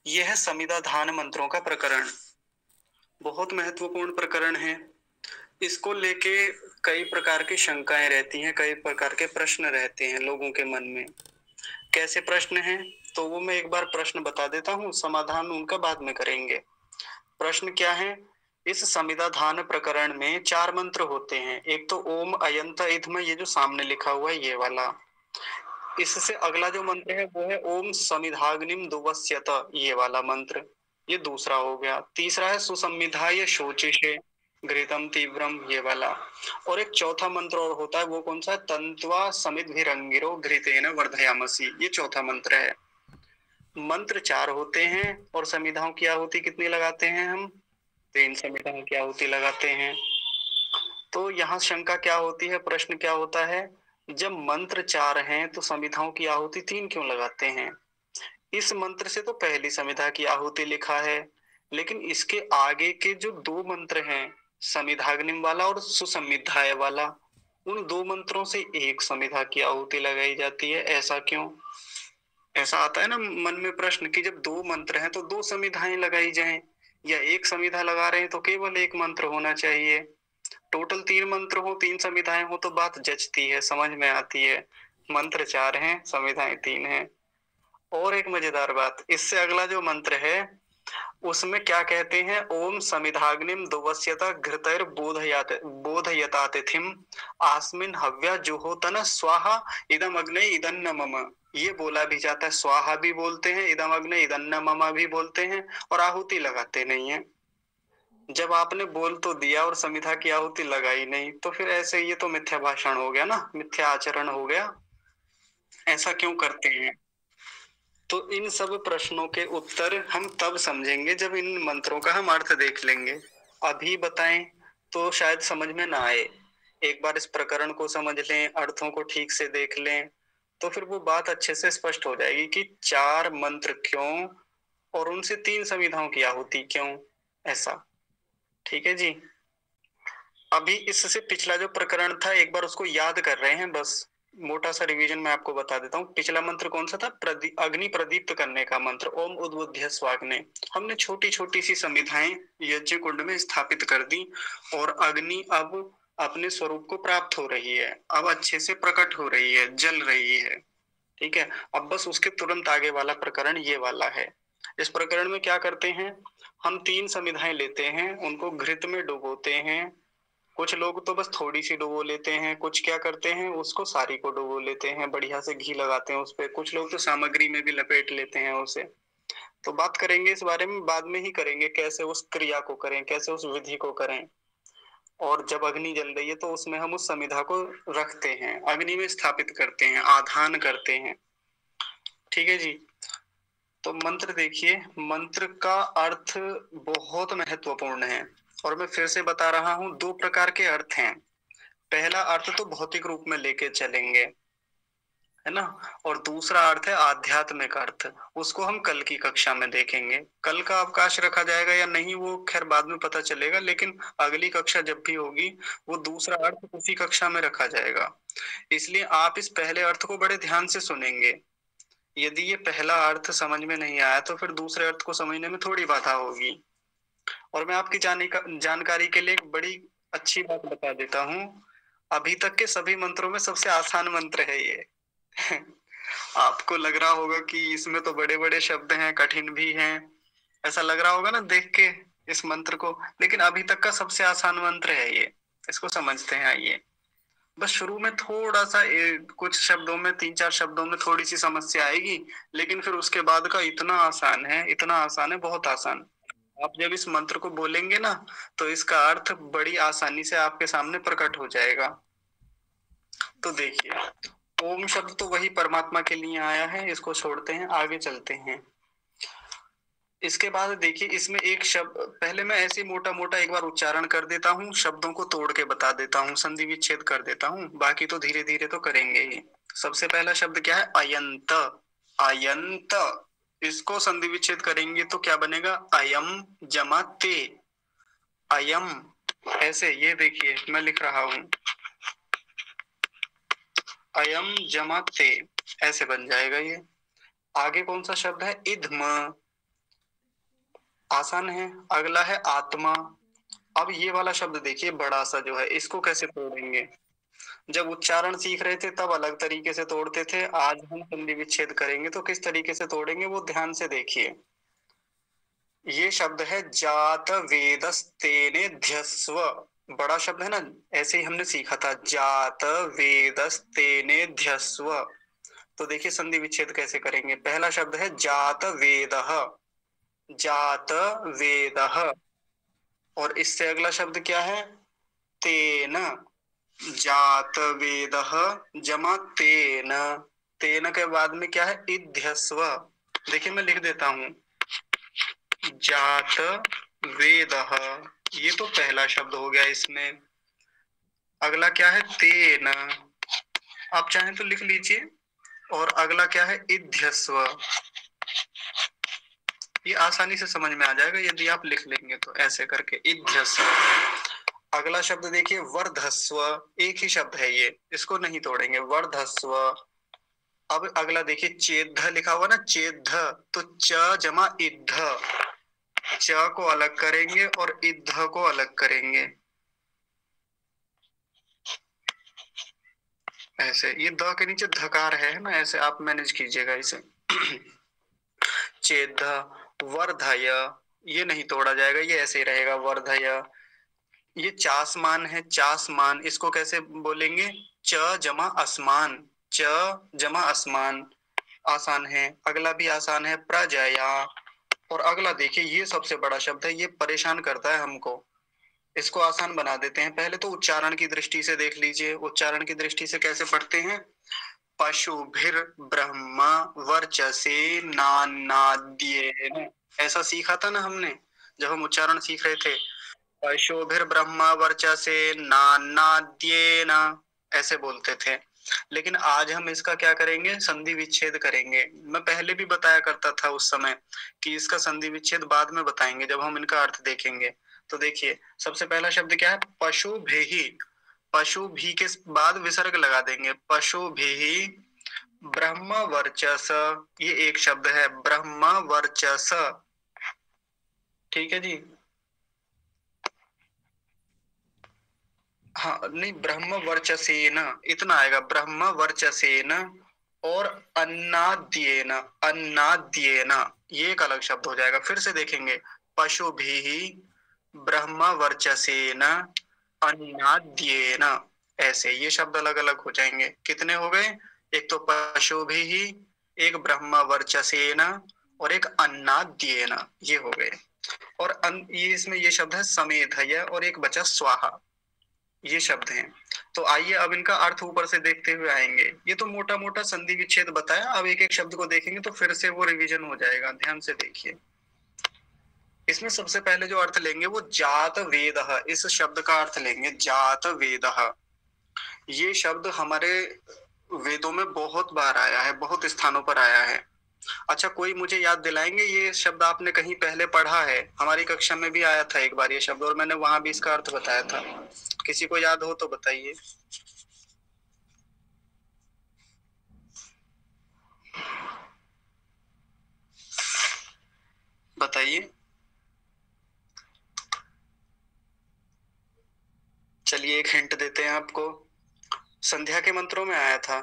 यह है समिधाधान मंत्रों का प्रकरण। बहुत महत्वपूर्ण प्रकरण है। इसको लेके कई प्रकार की शंकाएं रहती हैं, कई प्रकार के प्रश्न रहते हैं लोगों के मन में। कैसे प्रश्न हैं? तो वो मैं एक बार प्रश्न बता देता हूँ, समाधान उनका बाद में करेंगे। प्रश्न क्या है? इस समिधाधान प्रकरण में 4 मंत्र होते हैं। एक तो ओम अयंत इधम, ये जो सामने लिखा हुआ है ये वाला। इससे अगला जो मंत्र है वो है ओम समिधाग्निम दुवस्यत, ये वाला मंत्र। ये दूसरा हो गया। तीसरा है सुसंमिधाय शोचिषे घृतम तीव्रम, ये वाला। और एक चौथा मंत्र और होता है, वो कौन सा है? तंत्वा समिद्भिरंगिरो घृतेन वर्धयामसि, ये चौथा मंत्र है। मंत्र 4 होते हैं और समिधाओं की आहुति कितनी लगाते हैं हम? 3 समिधाओं की आहुति लगाते हैं। तो यहाँ शंका क्या होती है, प्रश्न क्या होता है? जब मंत्र 4 हैं तो समिधाओं की आहुति 3 क्यों लगाते हैं? इस मंत्र से तो पहली समिधा की आहुति लिखा है, लेकिन इसके आगे के जो 2 मंत्र हैं, समिधाग्निम वाला और सुसंमिधाय वाला, उन 2 मंत्रों से एक समिधा की आहुति लगाई जाती है। ऐसा क्यों? ऐसा आता है ना मन में प्रश्न कि जब 2 मंत्र हैं तो 2 समिधाएं लगाई जाएं, या एक समिधा लगा रहे हैं तो केवल एक मंत्र होना चाहिए। टोटल 3 मंत्र हो, 3 संविधाएं हो तो बात जचती है, समझ में आती है। मंत्र 4 हैं, संविधाएं 3 हैं। और एक मजेदार बात, इससे अगला जो मंत्र है उसमें क्या कहते हैं? ओम समिधाग्निम दुवस्यता घृतैर बोधयता तिथिम आस्मिन हव्या जुहोतन स्वाहा इदम अग्ने इदन्न मम। ये बोला भी जाता है, स्वाहा भी बोलते हैं, इदम अग्ने इदन्न मम भी बोलते हैं, और आहुति लगाते नहीं है। जब आपने बोल तो दिया और समिधा की आहुति लगाई नहीं, तो फिर ऐसे ये तो मिथ्या भाषण हो गया ना, मिथ्या आचरण हो गया। ऐसा क्यों करते हैं? तो इन सब प्रश्नों के उत्तर हम तब समझेंगे जब इन मंत्रों का हम अर्थ देख लेंगे। अभी बताएं तो शायद समझ में ना आए। एक बार इस प्रकरण को समझ लें, अर्थों को ठीक से देख लें, तो फिर वो बात अच्छे से स्पष्ट हो जाएगी कि 4 मंत्र क्यों और उनसे 3 संविधाओं की आहुति क्यों। ऐसा ठीक है जी। अभी इससे पिछला जो प्रकरण था एक बार उसको याद कर रहे हैं, बस मोटा सा रिवीजन मैं आपको बता देता हूँ। पिछला मंत्र कौन सा था? अग्नि प्रदीप्त करने का मंत्र, ओम उद्बुद्ध स्वाग्ने। हमने छोटी छोटी सी संविधाएं यज्ञ कुंड में स्थापित कर दी और अग्नि अब अपने स्वरूप को प्राप्त हो रही है, अब अच्छे से प्रकट हो रही है, जल रही है। ठीक है। अब बस उसके तुरंत आगे वाला प्रकरण ये वाला है। इस प्रकरण में क्या करते हैं? हम 3 संविधाएं लेते हैं, उनको घृत में डुबोते हैं। कुछ लोग तो बस थोड़ी सी डुबो लेते हैं, कुछ क्या करते हैं उसको सारी को डुबो लेते हैं, बढ़िया से घी लगाते हैं उस पे। कुछ लोग तो सामग्री में भी लपेट लेते हैं उसे। तो बात करेंगे इस बारे में, बाद में ही करेंगे, कैसे उस क्रिया को करें, कैसे उस विधि को करें। और जब अग्नि जल रही है तो उसमें हम उस समिधा को रखते हैं, अग्नि में स्थापित करते हैं, आधान करते हैं। ठीक है जी। तो मंत्र देखिए, मंत्र का अर्थ बहुत महत्वपूर्ण है और मैं फिर से बता रहा हूं, 2 प्रकार के अर्थ हैं। पहला अर्थ तो भौतिक रूप में लेके चलेंगे, है ना, और दूसरा अर्थ है आध्यात्मिक अर्थ। उसको हम कल की कक्षा में देखेंगे। कल का अवकाश रखा जाएगा या नहीं वो खैर बाद में पता चलेगा, लेकिन अगली कक्षा जब भी होगी वो दूसरा अर्थ उसी कक्षा में रखा जाएगा। इसलिए आप इस पहले अर्थ को बड़े ध्यान से सुनेंगे। यदि ये पहला अर्थ समझ में नहीं आया तो फिर दूसरे अर्थ को समझने में थोड़ी बाधा होगी। और मैं आपकी जानकारी के लिए एक बड़ी अच्छी बात बता देता हूँ, अभी तक के सभी मंत्रों में सबसे आसान मंत्र है ये। आपको लग रहा होगा कि इसमें तो बड़े बड़े शब्द हैं, कठिन भी हैं, ऐसा लग रहा होगा ना देख के इस मंत्र को, लेकिन अभी तक का सबसे आसान मंत्र है ये। इसको समझते हैं आइए। बस शुरू में थोड़ा सा कुछ शब्दों में, 3-4 शब्दों में थोड़ी सी समस्या आएगी, लेकिन फिर उसके बाद का इतना आसान है, इतना आसान है, बहुत आसान। आप जब इस मंत्र को बोलेंगे ना तो इसका अर्थ बड़ी आसानी से आपके सामने प्रकट हो जाएगा। तो देखिए, ओम शब्द तो वही परमात्मा के लिए आया है, इसको छोड़ते हैं, आगे चलते हैं। इसके बाद देखिए, इसमें एक शब्द पहले मैं ऐसे मोटा मोटा एक बार उच्चारण कर देता हूँ, शब्दों को तोड़ के बता देता हूँ, संधि विच्छेद कर देता हूँ, बाकी तो धीरे धीरे तो करेंगे ही। सबसे पहला शब्द क्या है? अयंत। अयंत, इसको संधि विच्छेद करेंगे तो क्या बनेगा? अयम जमा ते। अयम, ऐसे ये देखिए मैं लिख रहा हूं, अयम जमा ते, ऐसे बन जाएगा ये। आगे कौन सा शब्द है? इधम। आसान है। अगला है आत्मा। अब ये वाला शब्द देखिए बड़ा सा जो है, इसको कैसे तोड़ेंगे। जब उच्चारण सीख रहे थे तब अलग तरीके से तोड़ते थे, आज हम संधि विच्छेद करेंगे तो किस तरीके से तोड़ेंगे वो ध्यान से देखिए। ये शब्द है जात वेदस्तेने ध्यस्व। बड़ा शब्द है ना, ऐसे ही हमने सीखा था, जात वेदस्तेने ध्यस्व। तो देखिए संधि विच्छेद कैसे करेंगे। पहला शब्द है जात वेदः, जात वेदः। और इससे अगला शब्द क्या है, तेन, जात वेदः जमा तेन। तेन के बाद में क्या है, इध्यस्व। देखिए मैं लिख देता हूं, जात वेदः, ये तो पहला शब्द हो गया इसमें। अगला क्या है, तेन, आप चाहें तो लिख लीजिए। और अगला क्या है, इध्यस्व। ये आसानी से समझ में आ जाएगा यदि आप लिख लेंगे तो, ऐसे करके इध्यस्व। अगला शब्द देखिए वर्धस्व, एक ही शब्द है ये, इसको नहीं तोड़ेंगे, वर्धस्व। अब अगला देखिए चेद्ध लिखा हुआ ना, चेद्ध, तो च जमा इद्ध, च को अलग करेंगे और इद्ध को अलग करेंगे, ऐसे। ये द के नीचे धकार है ना, ऐसे आप मैनेज कीजिएगा इसे। चेद्ध, वर्धय, ये नहीं तोड़ा जाएगा, ये ऐसे ही रहेगा, वर्धय। ये चासमान है, चासमान, इसको कैसे बोलेंगे, च जमा आसमान, च जमा आसमान। आसान है। अगला भी आसान है, प्रजया। और अगला देखिए ये सबसे बड़ा शब्द है, ये परेशान करता है हमको, इसको आसान बना देते हैं। पहले तो उच्चारण की दृष्टि से देख लीजिए, उच्चारण की दृष्टि से कैसे पढ़ते हैं, पशुभिर ब्रह्मा वर्चसे नानाद्येन, ऐसा सीखा था ना हमने जब हम उच्चारण सीख रहे थे, पशुभिर ब्रह्मा वर्चसे नानाद्येन, ऐसे बोलते थे। लेकिन आज हम इसका क्या करेंगे, संधि विच्छेद करेंगे। मैं पहले भी बताया करता था उस समय कि इसका संधि विच्छेद बाद में बताएंगे जब हम इनका अर्थ देखेंगे। तो देखिए सबसे पहला शब्द क्या है, पशु भेही, पशु भी के बाद विसर्ग लगा देंगे, पशु भी ब्रह्म वर्चस, ये एक शब्द है, ब्रह्म वर्चस, ठीक है जी। हाँ नहीं, ब्रह्म वर्चसेन इतना आएगा, ब्रह्म वर्चसेन। और अन्नाद्येन, अन्नाद्येन, ये एक अलग शब्द हो जाएगा। फिर से देखेंगे, पशु भी ब्रह्म वर्चसेन अन्नाद्येन, ऐसे ये शब्द अलग अलग हो जाएंगे। कितने हो गए, एक तो पशु भी, एक ब्रह्म वर्चसेन और एक अन्नाद्येन, ये हो गए। और ये इसमें ये शब्द है समेधय और एक बचा स्वाहा, ये शब्द हैं। तो आइए अब इनका अर्थ ऊपर से देखते हुए आएंगे। ये तो मोटा मोटा संधि विच्छेद बताया, अब एक एक शब्द को देखेंगे तो फिर से वो रिवीजन हो जाएगा, ध्यान से देखिए। इसमें सबसे पहले जो अर्थ लेंगे वो जात वेदः, इस शब्द का अर्थ लेंगे, जात वेदः। ये शब्द हमारे वेदों में बहुत बार आया है, बहुत स्थानों पर आया है। अच्छा कोई मुझे याद दिलाएंगे, ये शब्द आपने कहीं पहले पढ़ा है, हमारी कक्षा में भी आया था एक बार ये शब्द, और मैंने वहां भी इसका अर्थ बताया था। किसी को याद हो तो बताइए। बताइए। चलिए एक हिंट देते हैं आपको, संध्या के मंत्रों में आया था।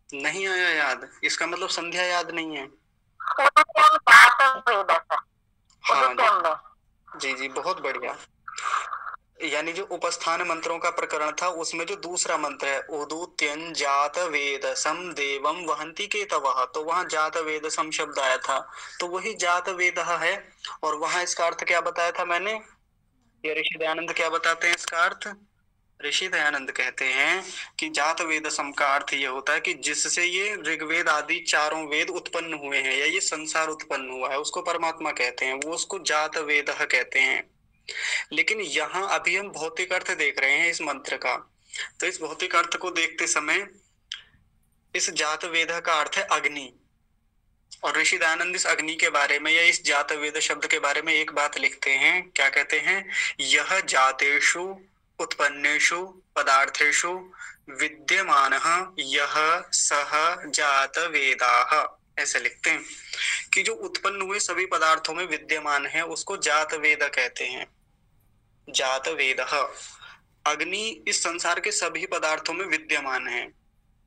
नहीं आया याद, इसका मतलब संध्या याद नहीं है। हाँ जी जी, बहुत बढ़िया। यानी जो उपस्थान मंत्रों का प्रकरण था उसमें जो दूसरा मंत्र है, उदूत्यन जात वेद सम देवम वहंती के तवह, तो वहां जात वेद सम शब्द आया था, तो वही जात वेद है। और वहां इसका अर्थ क्या बताया था मैंने, ये ऋषि दयानंद क्या बताते हैं इसका अर्थ, ऋषि दयानंद कहते हैं कि जात वेद सम का अर्थ ये होता है कि जिससे ये ऋग्वेद आदि चारों वेद उत्पन्न हुए हैं या ये संसार उत्पन्न हुआ है उसको परमात्मा कहते हैं, वो उसको जात वेद कहते हैं। लेकिन यहाँ अभी हम भौतिक अर्थ देख रहे हैं इस मंत्र का, तो इस भौतिक अर्थ को देखते समय इस जात वेद का अर्थ है अग्नि। और ऋषि दयानंद इस अग्नि के बारे में या इस जात वेद शब्द के बारे में एक बात लिखते हैं, क्या कहते हैं, यह जातेषु उत्पन्नेषु पदार्थेषु विद्यमानः यः सः जात वेदाः। ऐसे लिखते हैं कि जो उत्पन्न हुए सभी पदार्थों में विद्यमान है उसको जात वेद कहते हैं। जात वेदः। अग्नि इस संसार के सभी पदार्थों में विद्यमान है,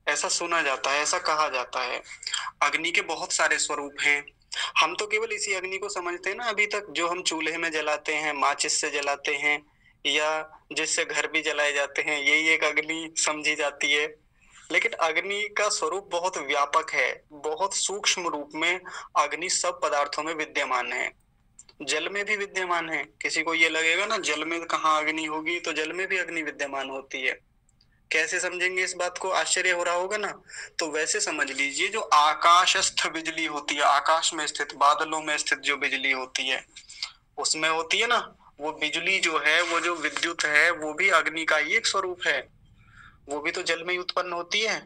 ऐसा सुना जाता है, ऐसा कहा जाता है। अग्नि के बहुत सारे स्वरूप हैं। हम तो केवल इसी अग्नि को समझते हैं ना अभी तक, जो हम चूल्हे में जलाते हैं, माचिस से जलाते हैं, या जिससे घर भी जलाए जाते हैं, यही एक अग्नि समझी जाती है। लेकिन अग्नि का स्वरूप बहुत व्यापक है, बहुत सूक्ष्म रूप में अग्नि सब पदार्थों में विद्यमान है। जल में भी विद्यमान है। किसी को ये लगेगा ना जल में कहाँ अग्नि होगी, तो जल में भी अग्नि विद्यमान होती है। कैसे समझेंगे इस बात को, आश्चर्य हो रहा होगा ना। तो वैसे समझ लीजिए, जो आकाशस्थ बिजली होती है, आकाश में स्थित, बादलों में स्थित जो बिजली होती है, उसमें होती है ना, वो बिजली जो है, वो जो विद्युत है, वो भी अग्नि का ही एक स्वरूप है। वो भी तो जल में ही उत्पन्न होती है।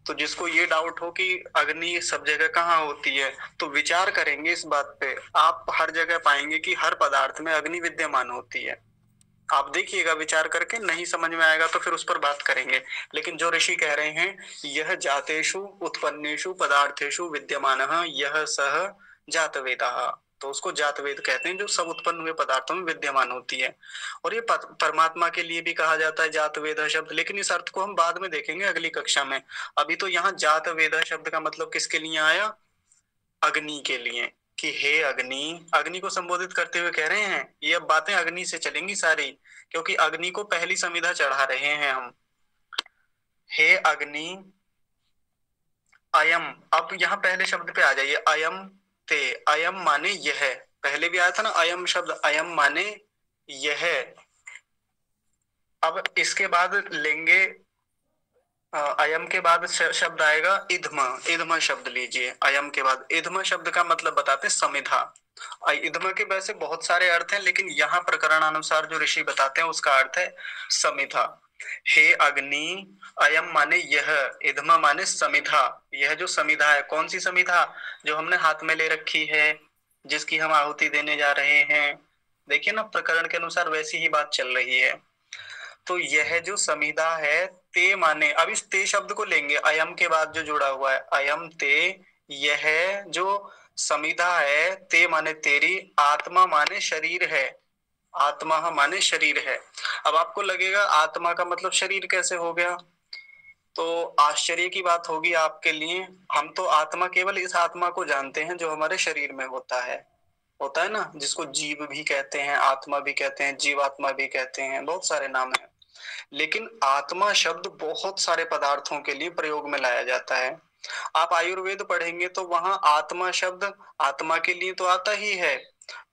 तो जिसको ये डाउट हो कि अग्नि सब जगह कहाँ होती है, तो विचार करेंगे इस बात पे, आप हर जगह पाएंगे कि हर पदार्थ में अग्नि विद्यमान होती है। आप देखिएगा विचार करके, नहीं समझ में आएगा तो फिर उस पर बात करेंगे। लेकिन जो ऋषि कह रहे हैं, यह जातेषु उत्पन्नेषु पदार्थेषु विद्यमानः यह सह जातवेदः, तो उसको जातवेद कहते हैं, जो सब उत्पन्न हुए पदार्थों में विद्यमान होती है। और ये परमात्मा के लिए भी कहा जाता है जातवेद शब्द, लेकिन इस अर्थ को हम बाद में देखेंगे अगली कक्षा में। अभी तो यहाँ जातवेद शब्द का मतलब किसके लिए आया, अग्नि के लिए, कि हे अग्नि, अग्नि को संबोधित करते हुए कह रहे हैं। ये अब बातें अग्नि से चलेंगी सारी, क्योंकि अग्नि को पहली संविधा चढ़ा रहे हैं हम। हे अग्नि अयम, अब यहाँ पहले शब्द पे आ जाइए, अयम ते, अयम माने यह, पहले भी आया था ना अयम शब्द, अयम माने यह। अब इसके बाद लेंगे, अयम के बाद शब्द आएगा इधम, इधम शब्द लीजिए। अयम के बाद इधम शब्द का मतलब बताते हैं समिधा। इधम के वैसे बहुत सारे अर्थ हैं, लेकिन यहाँ प्रकरण अनुसार जो ऋषि बताते हैं उसका अर्थ है समिधा। हे अग्नि, अयम माने यह, इधम माने समिधा। यह जो समिधा है, कौन सी समिधा, जो हमने हाथ में ले रखी है, जिसकी हम आहुति देने जा रहे हैं। देखिए ना, प्रकरण के अनुसार वैसी ही बात चल रही है। तो यह जो समिधा है, ते माने, अब इस ते शब्द को लेंगे, अयम के बाद जो जुड़ा हुआ है, अयम ते, यह जो समिधा है, ते माने तेरी, आत्मा माने शरीर है, आत्मा माने शरीर है। अब आपको लगेगा आत्मा का मतलब शरीर कैसे हो गया, तो आश्चर्य की बात होगी आपके लिए। हम तो आत्मा, केवल इस आत्मा को जानते हैं जो हमारे शरीर में होता है ना, जिसको जीव भी कहते हैं, आत्मा भी कहते हैं, जीवात्मा भी कहते हैं, बहुत सारे नाम हैं। लेकिन आत्मा शब्द बहुत सारे पदार्थों के लिए प्रयोग में लाया जाता है। आप आयुर्वेद पढ़ेंगे तो वहां आत्मा शब्द आत्मा के लिए तो आता ही है,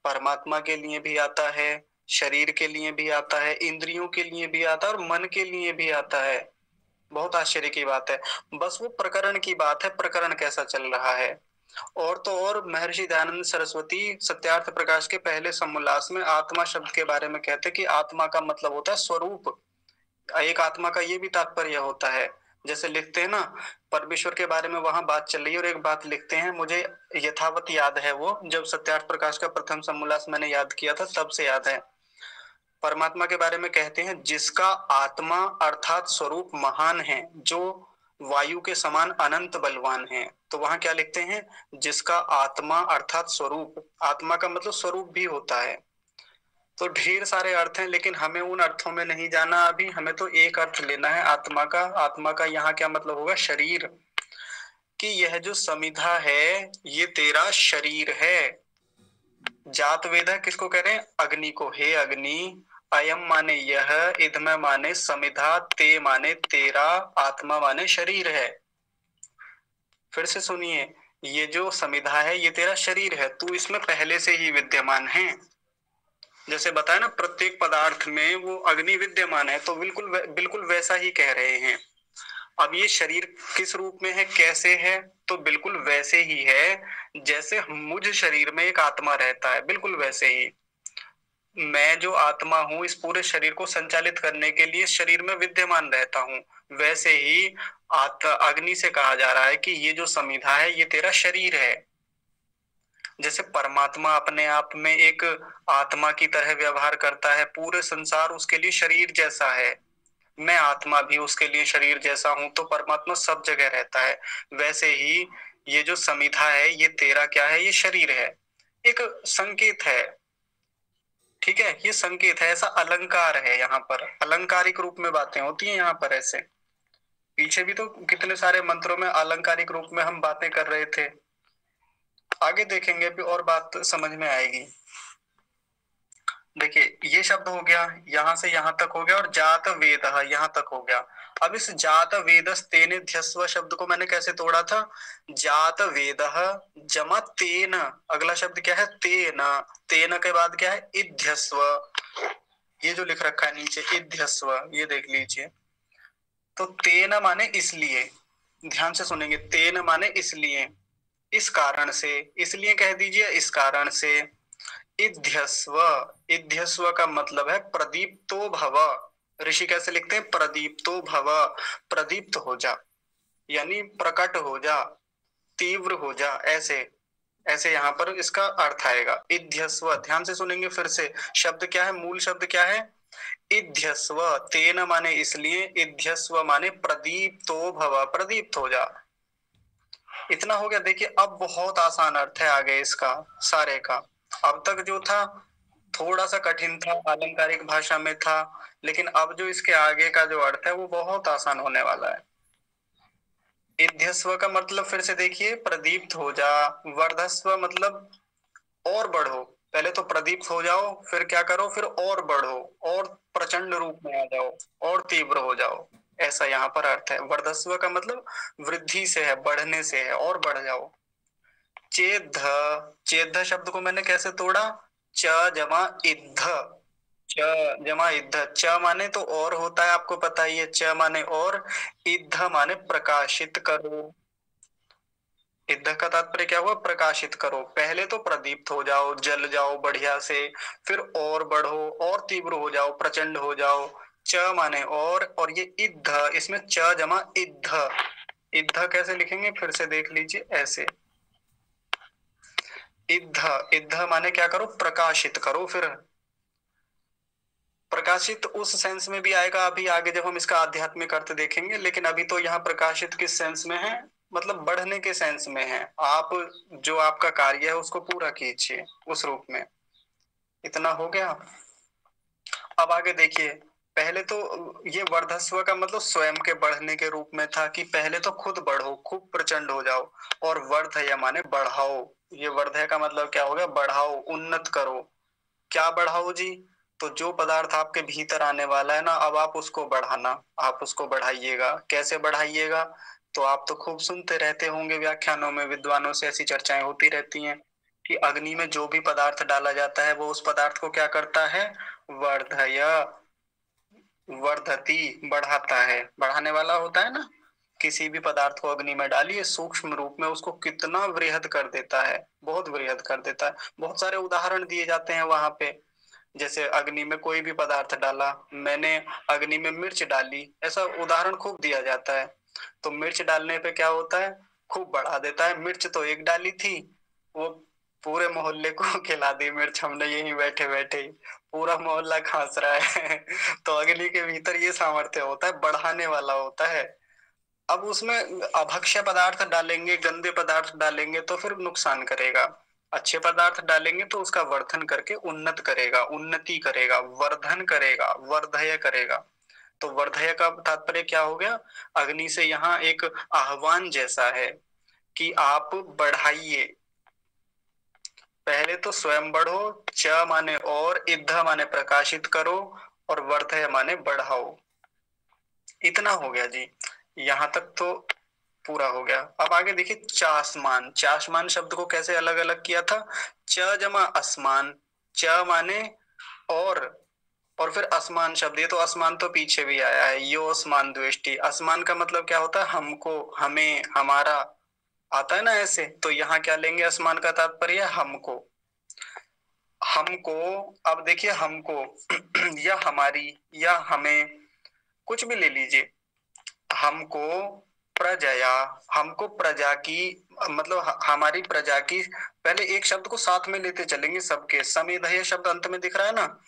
परमात्मा के लिए भी आता है, शरीर के लिए भी आता है, इंद्रियों के लिए भी आता है, और मन के लिए भी आता है। बहुत आश्चर्य की बात है। बस वो प्रकरण की बात है, प्रकरण कैसा चल रहा है। और तो और महर्षि दयानंद सरस्वती सत्यार्थ प्रकाश के पहले समोल्लास में आत्मा शब्द के बारे में कहते हैं कि आत्मा का मतलब होता है स्वरूप। एक आत्मा का ये भी तात्पर्य होता है, जैसे लिखते हैं ना परमेश्वर के बारे में, वहां बात चल रही है और एक बात लिखते हैं, मुझे यथावत याद है, वो जब सत्यार्थ प्रकाश का प्रथम समोल्लास मैंने याद किया था तब से याद है। परमात्मा के बारे में कहते हैं, जिसका आत्मा अर्थात स्वरूप महान है, जो वायु के समान अनंत बलवान है। तो वहां क्या लिखते हैं, जिसका आत्मा अर्थात स्वरूप, आत्मा का मतलब स्वरूप भी होता है। तो ढेर सारे अर्थ हैं, लेकिन हमें उन अर्थों में नहीं जाना अभी, हमें तो एक अर्थ लेना है आत्मा का। आत्मा का यहाँ क्या मतलब होगा, शरीर, कि यह जो समिधा है ये तेरा शरीर है। जात वेद किसको कह रहे हैं, अग्नि को। हे अग्नि, अयम माने यह, इधम माने समिधा, ते माने तेरा, आत्मा माने शरीर है। फिर से सुनिए, ये जो समिधा है ये तेरा शरीर है, तू इसमें पहले से ही विद्यमान है। जैसे बताया ना प्रत्येक पदार्थ में वो अग्नि विद्यमान है, तो बिल्कुल वैसा ही कह रहे हैं। अब ये शरीर किस रूप में है, कैसे है, तो बिल्कुल वैसे ही है जैसे मुझ शरीर में एक आत्मा रहता है, बिल्कुल वैसे ही। मैं जो आत्मा हूं इस पूरे शरीर को संचालित करने के लिए शरीर में विद्यमान रहता हूं, वैसे ही अग्नि से कहा जा रहा है कि ये जो समिधा है ये तेरा शरीर है। जैसे परमात्मा अपने आप में एक आत्मा की तरह व्यवहार करता है, पूरे संसार उसके लिए शरीर जैसा है, मैं आत्मा भी उसके लिए शरीर जैसा हूं, तो परमात्मा सब जगह रहता है। वैसे ही ये जो समिधा है, ये तेरा क्या है, ये शरीर है, एक संकेत है। ठीक है, ये संकेत है, ऐसा अलंकार है, यहाँ पर अलंकारिक रूप में बातें होती हैं यहाँ पर। ऐसे पीछे भी तो कितने सारे मंत्रों में अलंकारिक रूप में हम बातें कर रहे थे, आगे देखेंगे भी और बात समझ में आएगी। देखिए ये शब्द हो गया, यहां से यहां तक हो गया, और जात वेद यहां तक हो गया। अब इस जात वेदस तेन ध्यस्व शब्द को मैंने कैसे तोड़ा था, जात वेद जमा तेन, अगला शब्द क्या है, तेन, तेन के बाद क्या है, इध्यस्व, ये जो लिख रखा है नीचे इध्यस्व, ये देख लीजिए। तो तेन माने इसलिए, ध्यान से सुनेंगे, तेन माने इसलिए, इस कारण से, इसलिए कह दीजिए, इस कारण से। इध्यस्व, इध्यस्व का मतलब है प्रदीप्तो भव। ऋषि कैसे लिखते हैं, प्रदीप्तो भव, प्रदीप्त हो जा, यानी प्रकट हो जा, तीव्र हो जा, ऐसे ऐसे यहाँ पर इसका अर्थ आएगा। इध्यस्व, ध्यान से सुनेंगे फिर से, शब्द क्या है, मूल शब्द क्या है, इध्यस्व, तेन माने इसलिए, इध्यस्व माने प्रदीप्तो भव, प्रदीप्त हो जा। इतना हो गया। देखिए अब बहुत आसान अर्थ है आगे इसका सारे का। अब तक जो था थोड़ा सा कठिन था, अलंकारिक भाषा में था, लेकिन अब जो इसके आगे का जो अर्थ है वो बहुत आसान होने वाला है। इध्यस्व का मतलब फिर से देखिए, प्रदीप्त हो जा, वर्धस्व मतलब और बढ़ो, पहले तो प्रदीप्त हो जाओ, फिर क्या करो, फिर और बढ़ो, और प्रचंड रूप में आ जाओ, और तीव्र हो जाओ, ऐसा यहाँ पर अर्थ है। वर्धस्व का मतलब वृद्धि से है, बढ़ने से है, और बढ़ जाओ। चेद्ध, चेद्ध शब्द को मैंने कैसे तोड़ा, च जमा इद्ध, च जमा इद्ध, च माने तो और होता है, आपको पता ही है, च माने और, इद्ध माने प्रकाशित करो। इद्ध का तात्पर्य क्या हुआ, प्रकाशित करो। पहले तो प्रदीप्त हो जाओ, जल जाओ बढ़िया से, फिर और बढ़ो, और तीव्र हो जाओ, प्रचंड हो जाओ। च माने और ये इद्ध, इसमें च जमा इद्ध, इद्ध कैसे लिखेंगे फिर से देख लीजिए, ऐसे इद्ध, इद्ध माने क्या करो, प्रकाशित करो। फिर प्रकाशित उस सेंस में भी आएगा अभी आगे जब हम इसका आध्यात्मिक अर्थ देखेंगे, लेकिन अभी तो यहाँ प्रकाशित किस सेंस में है, मतलब बढ़ने के सेंस में है। आप जो आपका कार्य है उसको पूरा कीजिए उस रूप में। इतना हो गया। अब आगे देखिए, पहले तो ये वर्धस्व का मतलब स्वयं के बढ़ने के रूप में था, कि पहले तो खुद बढ़ो, खूब प्रचंड हो जाओ, और वर्धय माने बढ़ाओ। ये वर्धय का मतलब क्या हो गया, बढ़ाओ, उन्नत करो। क्या बढ़ाओ जी, तो जो पदार्थ आपके भीतर आने वाला है ना, अब आप उसको बढ़ाना, आप उसको बढ़ाइएगा। कैसे बढ़ाइएगा, तो आप तो खूब सुनते रहते होंगे, व्याख्यानों में विद्वानों से ऐसी चर्चाएं होती रहती हैं कि अग्नि में जो भी पदार्थ डाला जाता है वो उस पदार्थ को क्या करता है, वर्धय, वर्धति, बढ़ाता है, बढ़ाने वाला होता है ना। किसी भी पदार्थ को अग्नि में डालिए, सूक्ष्म रूप में उसको कितना वृहद कर देता है, बहुत वृहद कर देता है। बहुत सारे उदाहरण दिए जाते हैं वहां पे, जैसे अग्नि में कोई भी पदार्थ डाला, मैंने अग्नि में मिर्च डाली, ऐसा उदाहरण खूब दिया जाता है। तो मिर्च डालने पे क्या होता है, खूब बढ़ा देता है। मिर्च तो एक डाली थी, वो पूरे मोहल्ले को खिला दी मिर्च हमने, यहीं बैठे बैठे ही पूरा मोहल्ला खांस रहा है। तो अग्नि के भीतर ये सामर्थ्य होता है, बढ़ाने वाला होता है। अब उसमें अभक्ष्य पदार्थ डालेंगे, गंदे पदार्थ डालेंगे तो फिर नुकसान करेगा। अच्छे पदार्थ डालेंगे तो उसका वर्धन करके उन्नत करेगा, उन्नति करेगा, वर्धन करेगा, वर्धय करेगा। तो वर्धय का तात्पर्य क्या हो गया, अग्नि से यहाँ एक आह्वान जैसा है कि आप बढ़ाइए। पहले तो स्वयं बढ़ो, च माने और, इद्ध माने प्रकाशित करो, और वर्धय माने बढ़ाओ। इतना हो गया जी, यहाँ तक तो पूरा हो गया। अब आगे देखिए, चासमान, चासमान शब्द को कैसे अलग अलग किया था, च जमा असमान, च माने और फिर असमान शब्द, ये तो असमान तो पीछे भी आया है, यो असमान द्वेष्टि। असमान का मतलब क्या होता है, हमको, हमें, हमारा, आता है ना ऐसे। तो यहाँ क्या लेंगे, असमान का तात्पर्य हमको, हमको। अब देखिए हमको या हमारी या हमें, कुछ भी ले लीजिए, हमको प्रजया, हमको प्रजा की मतलब हमारी प्रजा की, पहले एक शब्द को साथ में लेते चलेंगे सबके। समेधय शब्द अंत में दिख रहा है ना।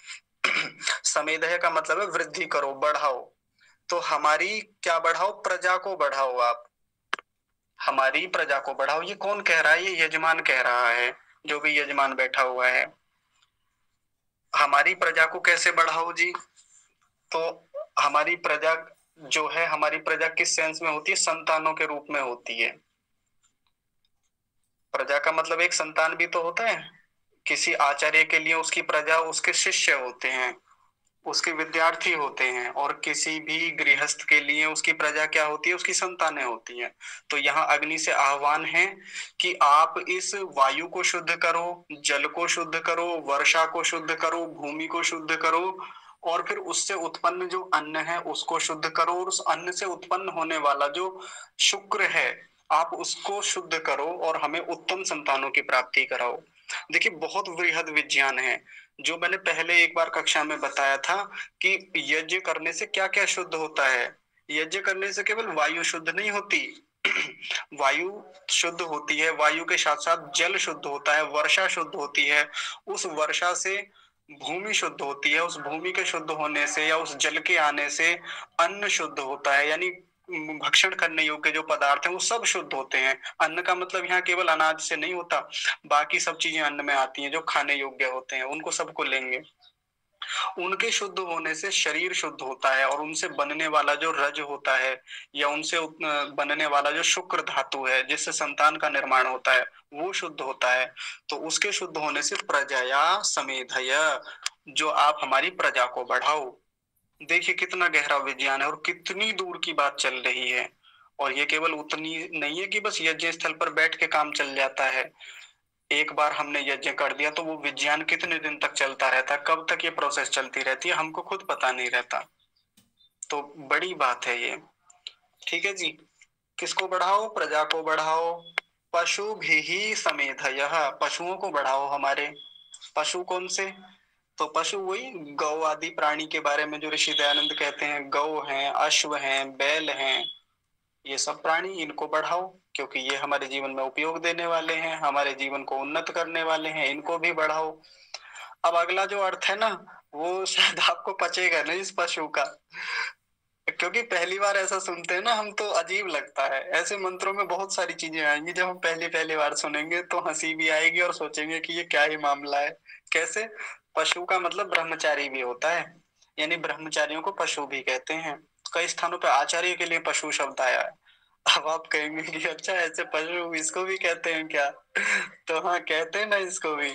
समेधय का मतलब है वृद्धि करो, बढ़ाओ। तो हमारी क्या बढ़ाओ? प्रजा को बढ़ाओ आप, हमारी प्रजा को बढ़ाओ। ये कौन कह रहा है? ये यजमान कह रहा है, जो भी यजमान बैठा हुआ है। हमारी प्रजा को कैसे बढ़ाओ जी? तो हमारी प्रजा जो है, हमारी प्रजा किस सेंस में होती है? संतानों के रूप में होती है। प्रजा का मतलब एक संतान भी तो होता है। किसी आचार्य के लिए उसकी प्रजा उसके शिष्य होते हैं, उसके विद्यार्थी होते हैं, और किसी भी गृहस्थ के लिए उसकी प्रजा क्या होती है? उसकी संतानें होती हैं। तो यहाँ अग्नि से आह्वान है कि आप इस वायु को शुद्ध करो, जल को शुद्ध करो, वर्षा को शुद्ध करो, भूमि को शुद्ध करो, और फिर उससे उत्पन्न जो अन्न है उसको शुद्ध करो, और उस अन्न से उत्पन्न होने वाला जो शुक्र है आप उसको शुद्ध करो, और हमें उत्तम संतानों की प्राप्ति कराओ। देखिए, बहुत वृहद विज्ञान है, जो मैंने पहले एक बार कक्षा में बताया था कि यज्ञ करने से क्या क्या शुद्ध होता है। यज्ञ करने से केवल वायु शुद्ध नहीं होती, वायु शुद्ध होती है, वायु के साथ साथ जल शुद्ध होता है, वर्षा शुद्ध होती है, उस वर्षा से भूमि शुद्ध होती है, उस भूमि के शुद्ध होने से या उस जल के आने से अन्न शुद्ध होता है, यानी भक्षण करने योग्य जो पदार्थ हैं वो सब शुद्ध होते हैं। अन्न का मतलब यहाँ केवल अनाज से नहीं होता, बाकी सब चीजें अन्न में आती हैं जो खाने योग्य होते हैं, उनको सबको लेंगे। उनके शुद्ध होने से शरीर शुद्ध होता है, और उनसे बनने वाला जो रज होता है या उनसे बनने वाला जो शुक्र धातु है जिससे संतान का निर्माण होता है वो शुद्ध होता है। तो उसके शुद्ध होने से प्रजया समेधय, जो आप हमारी प्रजा को बढ़ाओ। देखिए कितना गहरा विज्ञान है और कितनी दूर की बात चल रही है। और ये केवल उतनी नहीं है कि बस यज्ञ स्थल पर बैठ के काम चल जाता है। एक बार हमने यज्ञ कर दिया तो वो विज्ञान कितने दिन तक चलता रहता है, कब तक ये प्रोसेस चलती रहती है हमको खुद पता नहीं रहता। तो बड़ी बात है ये। ठीक है जी, किसको बढ़ाओ? प्रजा को बढ़ाओ। पशु भी समेधयः, पशुओं को बढ़ाओ हमारे। पशु कौन से? तो पशु वही गौ आदि प्राणी के बारे में जो ऋषि दयानंद कहते हैं, गौ हैं, अश्व हैं, बैल हैं, ये सब प्राणी, इनको बढ़ाओ क्योंकि ये हमारे जीवन में उपयोग देने वाले हैं, हमारे जीवन को उन्नत करने वाले हैं, इनको भी बढ़ाओ। अब अगला जो अर्थ है ना, वो शायद आपको पचेगा नहीं इस पशु का, क्योंकि पहली बार ऐसा सुनते हैं ना हम तो अजीब लगता है। ऐसे मंत्रों में बहुत सारी चीजें आएंगी जब हम पहली पहली बार सुनेंगे तो हंसी भी आएगी और सोचेंगे कि ये क्या ही मामला है। कैसे? पशु का मतलब ब्रह्मचारी भी होता है, यानी ब्रह्मचारियों को पशु भी कहते हैं। कई स्थानों पर आचार्य के लिए पशु शब्द आया है। अब आप कहेंगे कि अच्छा ऐसे पशु इसको भी कहते हैं क्या? तो हाँ, कहते हैं ना इसको भी।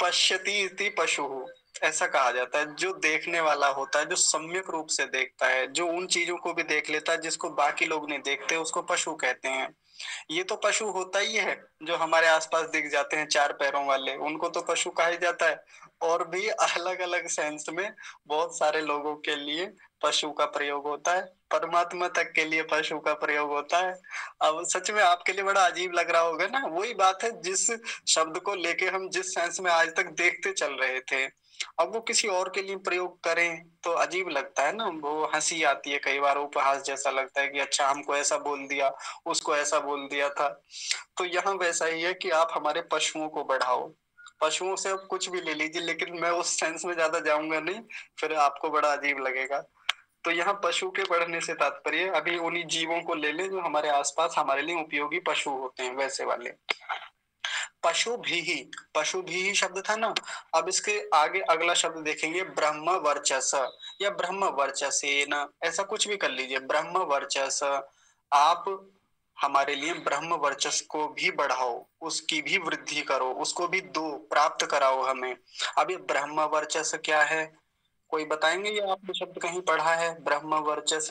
पश्यति इति पशु, ऐसा कहा जाता है। जो देखने वाला होता है, जो सम्यक रूप से देखता है, जो उन चीजों को भी देख लेता है जिसको बाकी लोग नहीं देखते, उसको पशु कहते हैं। ये तो पशु होता ही है, जो हमारे आसपास दिख जाते हैं चार पैरों वाले, उनको तो पशु कहा ही जाता है। और भी अलग अलग सेंस में बहुत सारे लोगों के लिए पशु का प्रयोग होता है, परमात्मा तक के लिए पशु का प्रयोग होता है। अब सच में आपके लिए बड़ा अजीब लग रहा होगा ना, वही बात है जिस शब्द को लेके हम जिस सेंस में आज तक देखते चल रहे थे, अब वो किसी और के लिए प्रयोग करें तो अजीब लगता है ना, वो हंसी आती है, कई बार उपहास जैसा लगता है कि अच्छा हमको ऐसा बोल दिया, उसको ऐसा बोल दिया था। तो यहाँ वैसा ही है कि आप हमारे पशुओं को बढ़ाओ। पशुओं से अब कुछ भी ले लीजिए, लेकिन मैं उस सेंस में ज्यादा जाऊंगा नहीं, फिर आपको बड़ा अजीब लगेगा। तो यहाँ पशु के बढ़ने से तात्पर्य अभी उन्हीं जीवों को ले लें जो हमारे आसपास हमारे लिए उपयोगी पशु होते हैं, वैसे वाले। पशु भी, पशु भी शब्द था ना। अब इसके आगे अगला शब्द देखेंगे, ब्रह्म वर्चस या ब्रह्म वर्चसेन, ऐसा कुछ भी कर लीजिए, ब्रह्म वर्चस। आप हमारे लिए ब्रह्म वर्चस को भी बढ़ाओ, उसकी भी वृद्धि करो, उसको भी दो, प्राप्त कराओ हमें। अब ये ब्रह्म वर्चस क्या है? कोई बताएंगे? ये आपने शब्द कहीं पढ़ा है ब्रह्म वर्चस?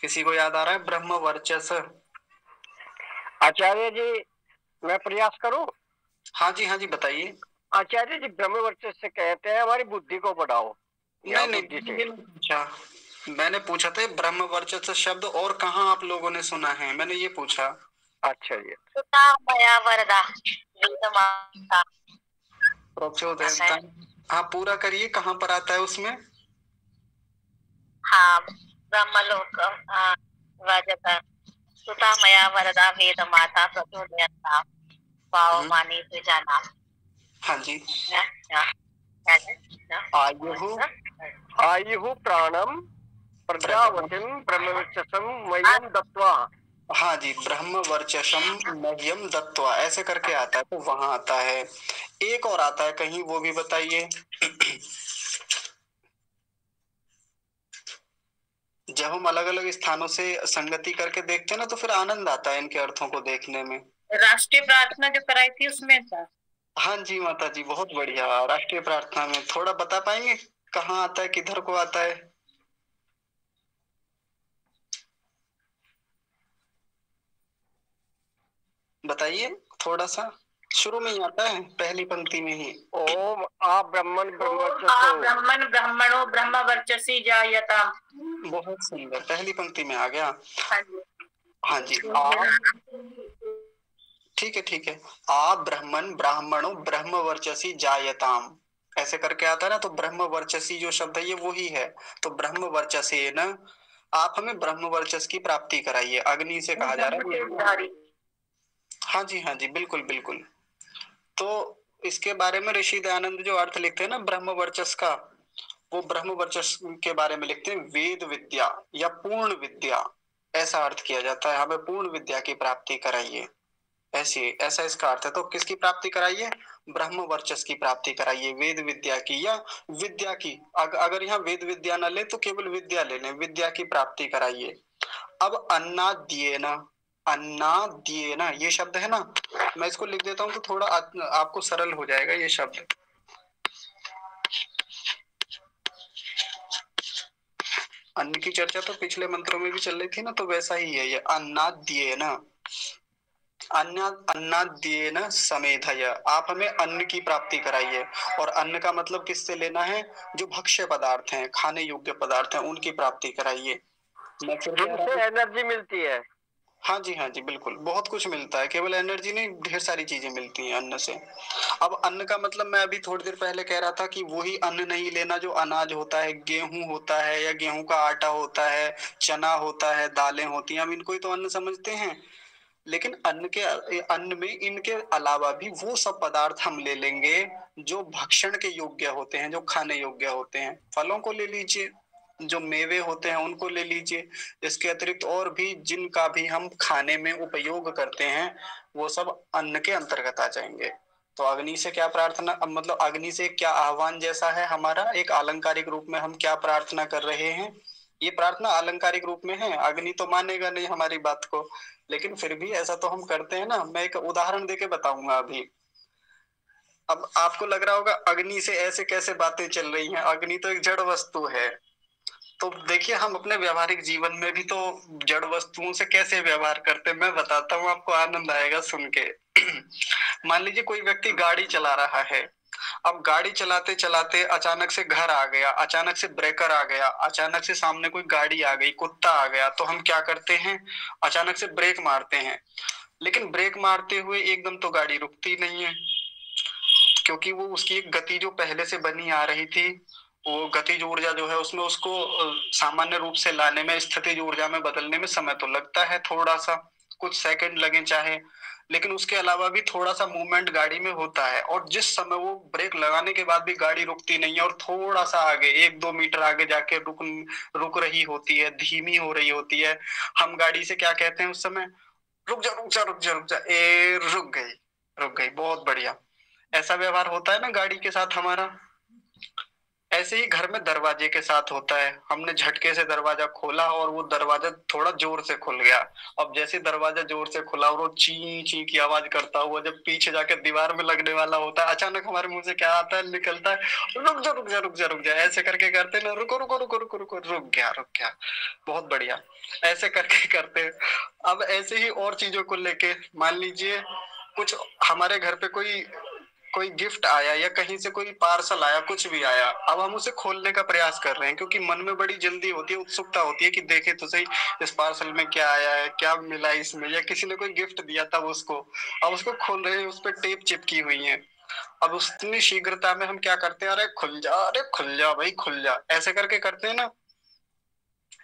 किसी को याद आ रहा है ब्रह्म वर्चस? आचार्य जी, मैं प्रयास करूं? हाँ जी, हाँ जी, बताइए। आचार्य जी, ब्रह्म वर्चस से कहते हैं हमारी बुद्धि को बढ़ाओ। नहीं नहीं, ये नहीं पूछा मैंने, पूछा था ब्रह्म वर्चस्व शब्द और कहाँ आप लोगों ने सुना है, मैंने ये पूछा। अच्छा जी। हाँ, पूरा करिए, कहाँ पर आता है उसमें? हाँ, ब्रह्मलोकम व्रजत सुता मया वरदा वेद माता प्रचोदयन्ता पावमानि प्रजाना। हाँ जी। आयुः प्राणम प्रजावतिम ब्रह्मवर्चसम मह्यम दत्वा। हाँ जी, ब्रह्म वर्चसम मह्यम दत्वा ऐसे करके आता है, तो वहां आता है। एक और आता है कहीं, वो भी बताइए। जब हम अलग अलग स्थानों से संगति करके देखते हैं ना, तो फिर आनंद आता है इनके अर्थों को देखने में। राष्ट्रीय प्रार्थना जो कराई थी उसमें था। हाँ जी माता जी, बहुत बढ़िया। राष्ट्रीय प्रार्थना में थोड़ा बता पाएंगे कहाँ आता है, किधर को आता है? बताइए थोड़ा सा। शुरू में ही आता है, पहली पंक्ति में ही। ओम आ ब्रह्मण ब्रह्मवर्चसो। ब्रह्मण ब्रह्मणो ब्रह्म वर्चसी जायता। बहुत सुंदर, पहली पंक्ति में आ गया। हाँ जी, हाँ जी। ठीक है ठीक है। आ ब्रह्मण ब्राह्मणो ब्रह्म वर्चसी जायताम ऐसे करके आता है ना, तो ब्रह्म वर्चसी जो शब्द है ये वही है। तो ब्रह्म वर्चसे न, आप हमें ब्रह्म वर्चस की प्राप्ति कराइए। अग्नि से कहा जा रहा है। हाँ जी हाँ जी, बिल्कुल बिल्कुल। तो इसके बारे में ऋषि दयानंद जो अर्थ लिखते हैं ना ब्रह्म वर्चस का, वो ब्रह्म वर्चस के बारे में लिखते हैं वेद विद्या या पूर्ण विद्या, ऐसा अर्थ किया जाता है। हमें पूर्ण विद्या की प्राप्ति कराइए, ऐसी ऐसा इसका अर्थ है। तो किसकी प्राप्ति कराइए? ब्रह्म वर्चस की प्राप्ति कराइए, वेद विद्या की या विद्या की। अगर यहाँ वेद विद्या न ले तो केवल विद्या ले लें, विद्या की प्राप्ति कराइए। अब अन्नाद्येन, अन्नाद्येन ये शब्द है ना, मैं इसको लिख देता हूँ तो थोड़ा आपको सरल हो जाएगा ये शब्द। अन्न की चर्चा तो पिछले मंत्रों में भी चल रही थी ना, तो वैसा ही है ये। अन्नाद्येन, अन्नाद्येन समेधय, आप हमें अन्न की प्राप्ति कराइए। और अन्न का मतलब किससे लेना है? जो भक्ष्य पदार्थ हैं, खाने योग्य पदार्थ हैं, उनकी प्राप्ति कराइए। जिनसे एनर्जी मिलती है। हाँ जी बिल्कुल, बहुत कुछ मिलता है, केवल एनर्जी नहीं, ढेर सारी चीजें मिलती हैं अन्न से। अब अन्न का मतलब मैं अभी थोड़ी देर पहले कह रहा था कि वही अन्न नहीं लेना जो अनाज होता है, गेहूं होता है या गेहूं का आटा होता है, चना होता है, दालें होती हैं, हम इनको ही तो अन्न समझते हैं। लेकिन अन्न में इनके अलावा भी वो सब पदार्थ हम ले लेंगे जो भक्षण के योग्य होते हैं, जो खाने योग्य होते हैं। फलों को ले लीजिए, जो मेवे होते हैं उनको ले लीजिए। इसके अतिरिक्त और भी जिनका भी हम खाने में उपयोग करते हैं, वो सब अन्न के अंतर्गत आ जाएंगे। तो अग्नि से क्या प्रार्थना, मतलब अग्नि से क्या आह्वान जैसा है हमारा, एक आलंकारिक रूप में हम क्या प्रार्थना कर रहे हैं। ये प्रार्थना आलंकारिक रूप में है, अग्नि तो मानेगा नहीं हमारी बात को, लेकिन फिर भी ऐसा तो हम करते हैं ना। मैं एक उदाहरण देके बताऊंगा अभी। अब आपको लग रहा होगा अग्नि से ऐसे कैसे बातें चल रही हैं, अग्नि तो एक जड़ वस्तु है। तो देखिए हम अपने व्यवहारिक जीवन में भी तो जड़ वस्तुओं से कैसे व्यवहार करते हैं, मैं बताता हूँ, आपको आनंद आएगा सुन के। मान लीजिए कोई व्यक्ति गाड़ी चला रहा है। अब गाड़ी चलाते चलाते अचानक से घर आ गया, अचानक से ब्रेकर आ गया, अचानक से सामने कोई गाड़ी आ गई, कुत्ता आ गया, तो हम क्या करते हैं? अचानक से ब्रेक मारते हैं। लेकिन ब्रेक मारते हुए एकदम तो गाड़ी रुकती नहीं है, क्योंकि वो उसकी एक गति जो पहले से बनी आ रही थी, वो गतिज ऊर्जा जो है उसमें उसको सामान्य रूप से लाने में, स्थितिज ऊर्जा में बदलने में समय तो लगता है, थोड़ा सा कुछ सेकंड लगे चाहे, लेकिन उसके अलावा भी थोड़ा सा मूवमेंट गाड़ी में होता है। और जिस समय वो ब्रेक लगाने के बाद भी गाड़ी रुकती नहीं है और थोड़ा सा आगे 1-2 मीटर आगे जाके रुक रही होती है, धीमी हो रही होती है, हम गाड़ी से क्या कहते हैं उस समय? रुक जा रुक जा रुक जा रुक जा, ए रुक गई, रुक गई, बहुत बढ़िया। ऐसा व्यवहार होता है ना गाड़ी के साथ हमारा। ऐसे ही घर में दरवाजे के साथ होता है, हमने झटके से दरवाजा खोला और वो दरवाजा थोड़ा जोर से खुल गया। अब जैसे दरवाजा जोर से खुला और वो ची ची की आवाज करता हुआ जब पीछे जाके दीवार में लगने वाला होता है, अचानक हमारे मुंह से क्या आता है, निकलता है, रुक जा रुक जा रुक जा रुक जा। ऐसे करके करते ना, रुको रुको रुको रुको रुको, रुक गया रुक गया, बहुत बढ़िया, ऐसे करके करते हैं। अब ऐसे ही और चीजों को लेके मान लीजिए कुछ हमारे घर पे कोई गिफ्ट आया या कहीं से कोई पार्सल आया, कुछ भी आया, अब हम उसे खोलने का प्रयास कर रहे हैं, क्योंकि मन में बड़ी जल्दी होती है, उत्सुकता होती है कि देखे तो सही इस पार्सल में क्या आया है, क्या मिला इसमें, या किसी ने कोई गिफ्ट दिया था उसको, अब उसको खोल रहे हैं, उस पर टेप चिपकी हुई है। अब उतनी शीघ्रता में हम क्या करते हैं, अरे खुल जा भाई खुल जा, ऐसे करके करते हैं ना।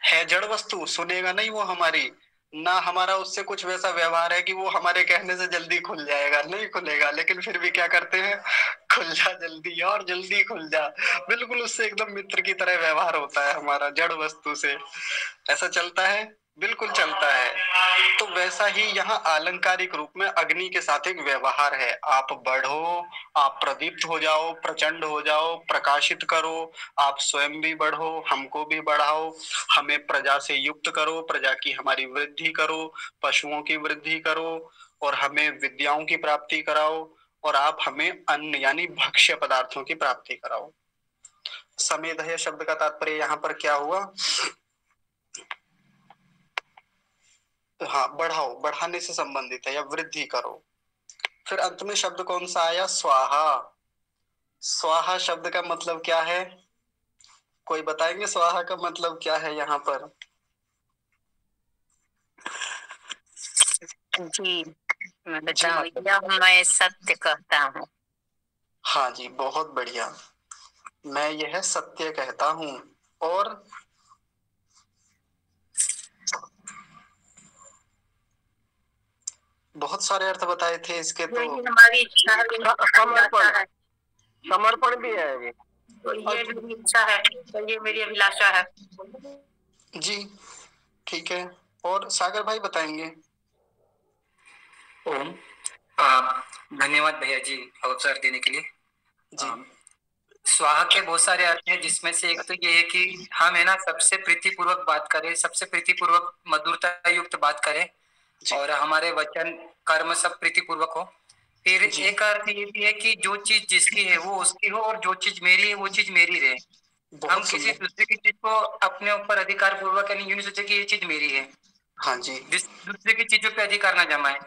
है जड़ वस्तु, सुनेगा नहीं वो हमारी, ना हमारा उससे कुछ वैसा व्यवहार है कि वो हमारे कहने से जल्दी खुल जाएगा, नहीं खुलेगा, लेकिन फिर भी क्या करते हैं, खुल जा जल्दी और जल्दी खुल जा। बिल्कुल उससे एकदम मित्र की तरह व्यवहार होता है हमारा जड़ वस्तु से। ऐसा चलता है, बिल्कुल चलता है। तो वैसा ही यहाँ आलंकारिक रूप में अग्नि के साथ एक व्यवहार है। आप बढ़ो, आप प्रदीप्त हो जाओ, प्रचंड हो जाओ, प्रकाशित करो, आप स्वयं भी बढ़ो, हमको भी बढ़ाओ, हमें प्रजा से युक्त करो, प्रजा की हमारी वृद्धि करो, पशुओं की वृद्धि करो, और हमें विद्याओं की प्राप्ति कराओ, और आप हमें अन्न यानी भक्ष्य पदार्थों की प्राप्ति कराओ। समेधय शब्द का तात्पर्य यहाँ पर क्या हुआ? हाँ, बढ़ाओ, बढ़ाने से संबंधित है, या वृद्धि करो। फिर अंत में शब्द कौन सा आया? स्वाहा। स्वाहा शब्द का मतलब क्या है? कोई बताएंगे स्वाहा का मतलब क्या है यहाँ पर? जी मैं बताऊँ, मैं सत्य कहता हूँ। हाँ जी, बहुत बढ़िया। मैं यह सत्य कहता हूँ। और बहुत सारे अर्थ बताए थे इसके। तो हमारी इच्छा है, समर्पण भी है ये। तो ये मेरी इच्छा है, तो ये मेरी अभिलाषा है। जी ठीक है। और सागर भाई बताएंगे। ओम। धन्यवाद भैया जी अवसर देने के लिए। जी। स्वाहा के बहुत सारे अर्थ हैं, जिसमें से एक तो ये है कि हम है ना सबसे प्रीतिपूर्वक बात करें, सबसे प्रीतिपूर्वक मधुरता युक्त बात करें, और हमारे वचन कर्म सब प्रीतिपूर्वक हो। फिर एक अर्थ ये भी है कि जो चीज जिसकी है वो उसकी हो, और जो चीज मेरी है वो चीज मेरी रहे। हम किसी दूसरे की चीज को अपने ऊपर अधिकार पूर्वक यूं नहीं सोचे कि ये चीज मेरी है। हाँ जी। दूसरे की चीजों पे अधिकार ना जमाए।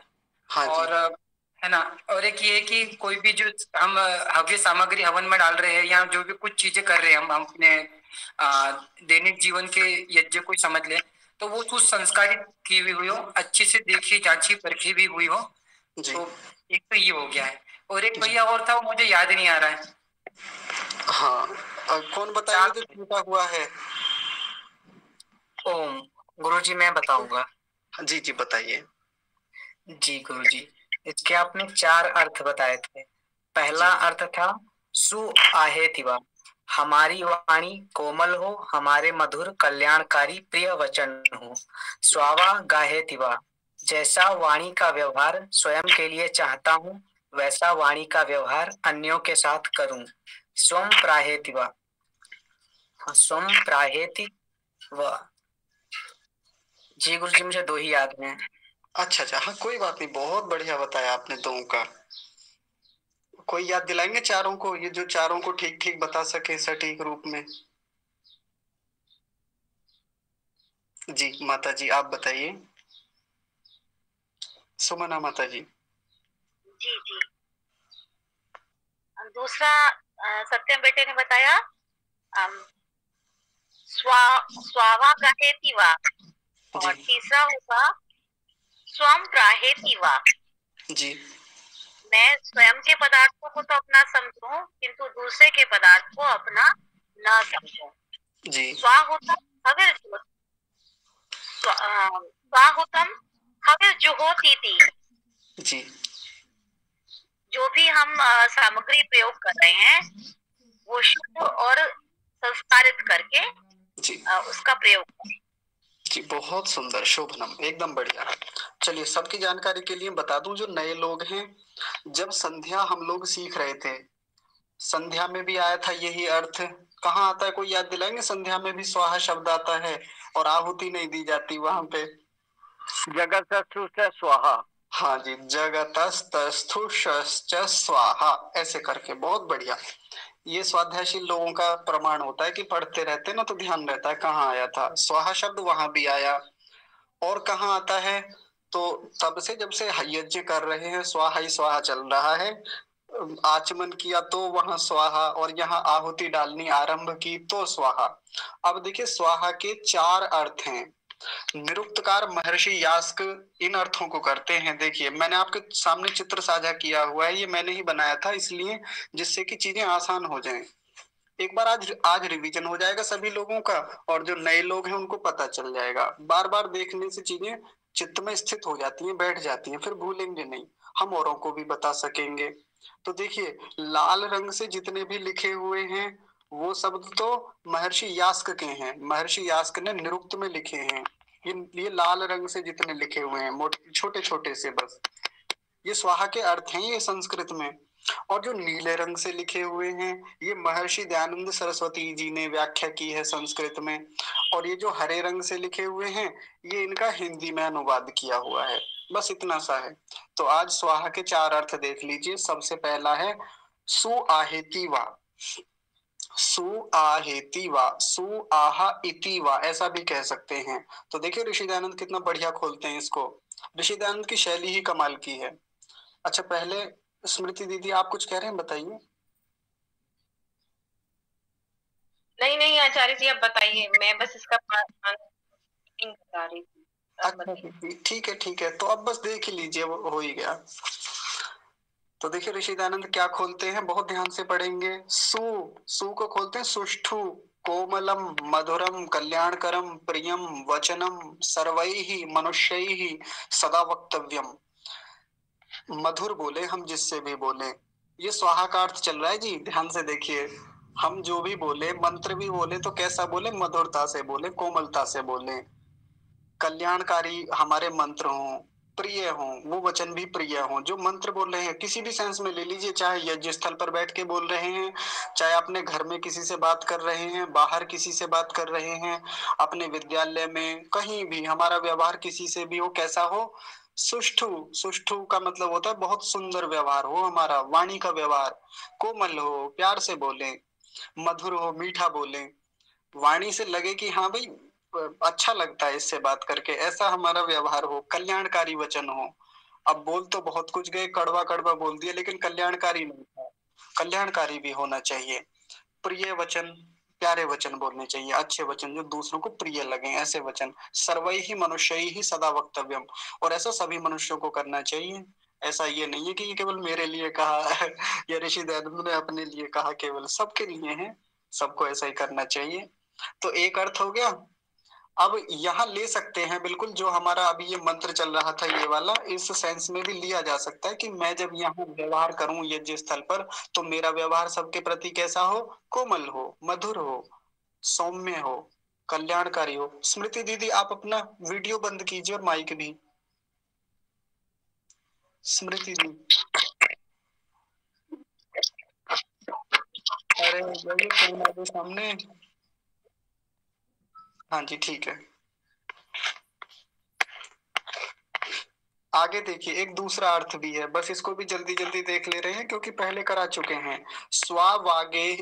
हाँ जी। और है ना, और एक ये है कि कोई भी जो हम हव्य सामग्री हवन में डाल रहे हैं, या जो भी कुछ चीजें कर रहे हैं हम अपने दैनिक जीवन के यज्ञ को समझ ले, तो वो कुछ संस्कारित की हुई हो, अच्छी से देखी जांची परखी भी हुई हो। तो एक तो ये हो गया है, और एक भैया और था, वो मुझे याद नहीं आ रहा है। हाँ, कौन बताएंगे जो छूटा हुआ है? ओम। गुरुजी मैं बताऊंगा। जी जी बताइए। जी गुरुजी, इसके आपने 4 अर्थ बताए थे। पहला अर्थ था सुआहेतिवा, हमारी वाणी कोमल हो, हमारे मधुर कल्याणकारी प्रिय वचन हो। स्वावा गाहेतिवा, जैसा वाणी का व्यवहार स्वयं के लिए चाहता हूँ, वैसा वाणी का व्यवहार अन्यों के साथ करूं। स्वम प्राहेतिवा, स्वम प्राहेति व। जी गुरुजी मुझे 2 ही याद हैं। अच्छा अच्छा, हाँ कोई बात नहीं, बहुत बढ़िया बताया आपने 2 का। कोई याद दिलाएंगे 4 को, ये जो 4 को ठीक ठीक बता सके सटीक रूप में? जी माता जी आप बताइए। सुमना माता जी। जी जी। दूसरा सत्यम बेटे ने बताया स्वावा गाहेति वा, और तीसरा होगा स्वम प्राहेति वा। जी। मैं स्वयं के पदार्थों को तो अपना समझूं, किंतु दूसरे के पदार्थ को अपना न समझूं। जी। स्वाहुतम हविर्जुहोतीति। जी। जो भी हम सामग्री प्रयोग कर रहे हैं वो शुद्ध और संस्कारित करके उसका प्रयोग करें। जी बहुत सुंदर, शोभनम, एकदम बढ़िया। चलिए सबकी जानकारी के लिए बता दूं, जो नए लोग हैं, जब संध्या हम लोग सीख रहे थे, संध्या में भी आया था यही अर्थ। कहाँ आता है कोई याद दिलाएंगे? संध्या में भी स्वाहा शब्द आता है और आहुति नहीं दी जाती वहां पे। जगतस्थु स्वाहा। हाँ जी, जगतस्थु स्वाहा, ऐसे करके, बहुत बढ़िया। ये स्वाध्यायशील लोगों का प्रमाण होता है कि पढ़ते रहते ना तो ध्यान रहता है कहाँ आया था। स्वाहा शब्द वहां भी आया। और कहाँ आता है? तो तब से जब से यज्ञ कर रहे हैं स्वाहा ही स्वाहा चल रहा है। आचमन किया तो वहां स्वाहा, और यहाँ आहुति डालनी आरंभ की तो स्वाहा। अब देखिए स्वाहा के 4 अर्थ हैं। निरुक्तकार महर्षि यास्क इन अर्थों को करते हैं। देखिए मैंने आपके सामने चित्र साझा किया हुआ है, ये मैंने ही बनाया था इसलिए, जिससे कि चीजें आसान हो जाएं। एक बार आज रिवीजन हो जाएगा सभी लोगों का, और जो नए लोग हैं उनको पता चल जाएगा। बार बार देखने से चीजें चित्त में स्थित हो जाती हैं, बैठ जाती हैं, फिर भूलेंगे नहीं, हम औरों को भी बता सकेंगे। तो देखिए, लाल रंग से जितने भी लिखे हुए हैं वो शब्द तो महर्षि यास्क के हैं, महर्षि यास्क ने निरुक्त में लिखे हैं। ये लाल रंग से जितने लिखे हुए हैं छोटे छोटे से, बस ये स्वाहा के अर्थ हैं ये संस्कृत में। और जो नीले रंग से लिखे हुए हैं ये महर्षि दयानंद सरस्वती जी ने व्याख्या की है संस्कृत में। और ये जो हरे रंग से लिखे हुए हैं ये इनका हिंदी में अनुवाद किया हुआ है। बस इतना सा है। तो आज स्वाहा के 4 अर्थ देख लीजिए। सबसे पहला है सुआहेति वा, सुआहेति वा, सुआहा इति वा, ऐसा भी कह सकते हैं। तो देखिए ऋषि दयानंद कितना बढ़िया खोलते हैं इसको। ऋषि दयानंद की शैली ही कमाल की है। अच्छा, पहले स्मृति दीदी आप कुछ कह रहे हैं, बताइए। नहीं आचार्य जी, आप बताइए, मैं बस इसका बता रही थी। अच्छा ठीक है, तो अब बस देख ही लीजिए, वो हो ही गया। तो देखिए ऋषि दयानंद क्या खोलते हैं, बहुत ध्यान से पढ़ेंगे। सु को खोलते हैं सुष्ठु कोमलम मधुरम कल्याणकरम प्रियम वचनम सर्वैहि मनुष्यैहि सदा वक्तव्यम। मधुर बोले हम जिससे भी बोले, ये स्वाहा का अर्थ चल रहा है जी, ध्यान से देखिए। हम जो भी बोले, मंत्र भी बोले तो कैसा बोले, मधुरता से बोले, कोमलता से बोले। कल्याणकारी हमारे मंत्र हों, प्रिय हों, वो वचन भी प्रिय हों। जो मंत्र बोल रहे हैं किसी भी सेंस में ले लीजिए, चाहे यज्ञ स्थल पर बैठ के बोल रहे हैं, चाहे अपने घर में किसी से बात कर रहे हैं, बाहर किसी से बात कर रहे हैं, अपने विद्यालय में, कहीं भी हमारा व्यवहार किसी से भी हो, कैसा हो, सुष्ठु का मतलब होता है बहुत सुंदर व्यवहार हो हमारा, वाणी का व्यवहार कोमल हो, प्यार से बोले, मधुर हो, मीठा बोले, वाणी से लगे कि हाँ भाई अच्छा लगता है इससे बात करके, ऐसा हमारा व्यवहार हो। कल्याणकारी वचन हो। अब बोल तो बहुत कुछ गए, कड़वा कड़वा बोल दिया, लेकिन कल्याणकारी नहीं था, कल्याणकारी भी होना चाहिए। प्रिय वचन, प्यारे वचन बोलने चाहिए, अच्छे वचन जो दूसरों को प्रिय लगे, ऐसे वचन। सर्वैहि मनुष्यैहि सदा वक्तव्यम, और ऐसा सभी मनुष्यों को करना चाहिए। ऐसा ये नहीं है कि ये केवल मेरे लिए कहा है या ऋषि दयानंद ने अपने लिए कहा, केवल सबके लिए है, सबको ऐसा ही करना चाहिए। तो एक अर्थ हो गया। अब यहाँ ले सकते हैं बिल्कुल, जो हमारा अभी ये मंत्र चल रहा था ये वाला, इस सेंस में भी लिया जा सकता है कि मैं जब यहाँ व्यवहार करूं यज्ञ स्थल पर, तो मेरा व्यवहार सबके प्रति कैसा हो, कोमल हो, मधुर हो, सौम्य हो, कल्याणकारी हो। स्मृति दीदी आप अपना वीडियो बंद कीजिए और माइक भी। स्मृति दीदी, अरे ये फोन आ गया सामने। हाँ जी ठीक है, आगे देखिए एक दूसरा अर्थ भी है, बस इसको भी जल्दी जल्दी देख ले रहे हैं क्योंकि पहले करा चुके हैं। स्वावागे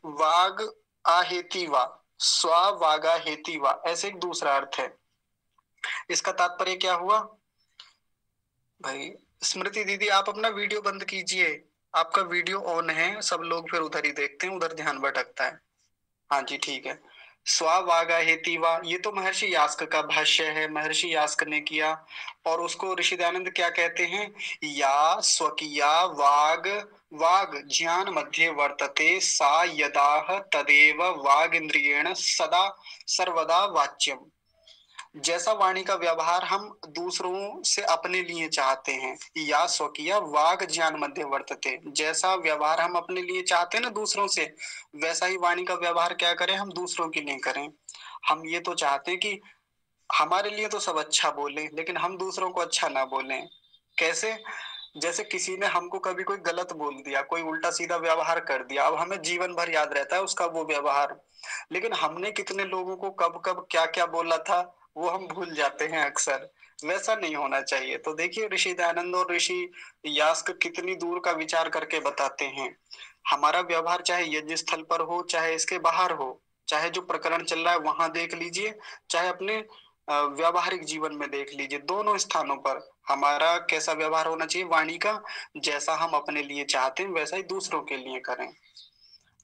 वाग आहेति वा, स्वावागा हेति वा, ऐसे एक दूसरा अर्थ है। इसका तात्पर्य क्या हुआ भाई? स्मृति दीदी आप अपना वीडियो बंद कीजिए, आपका वीडियो ऑन है, सब लोग फिर उधर ही देखते हैं, उधर ध्यान भटकता है। हाँ जी ठीक है। स्वावागा हेति वा, ये तो महर्षि यास्क का भाष्य है, महर्षि यास्क ने किया, और उसको ऋषि दयानंद क्या कहते हैं, या स्वकीया वाग वाग ज्ञान मध्य वर्तते सा यदाह तदेव वाग इंद्रियेण सदा सर्वदा वाच्यम। जैसा वाणी का व्यवहार हम दूसरों से अपने लिए चाहते हैं, या स्वकीय वाग ज्ञान मध्य वर्तते, जैसा व्यवहार हम अपने लिए चाहते हैं ना दूसरों से, वैसा ही वाणी का व्यवहार क्या करें हम दूसरों के लिए करें। हम ये तो चाहते हैं कि हमारे लिए तो सब अच्छा बोले, लेकिन हम दूसरों को अच्छा ना बोलें। कैसे? जैसे किसी ने हमको कभी कोई गलत बोल दिया, कोई उल्टा सीधा व्यवहार कर दिया, अब हमें जीवन भर याद रहता है उसका वो व्यवहार, लेकिन हमने कितने लोगों को कब कब क्या क्या बोला था वो हम भूल जाते हैं अक्सर। वैसा नहीं होना चाहिए। तो देखिए ऋषि दयानंद और ऋषि यास्क कितनी दूर का विचार करके बताते हैं। हमारा व्यवहार चाहे यज्ञ स्थल पर हो, चाहे इसके बाहर हो, चाहे जो प्रकरण चल रहा है वहां देख लीजिए, चाहे अपने व्यावहारिक जीवन में देख लीजिए, दोनों स्थानों पर हमारा कैसा व्यवहार होना चाहिए वाणी का, जैसा हम अपने लिए चाहते हैं वैसा ही दूसरों के लिए करें।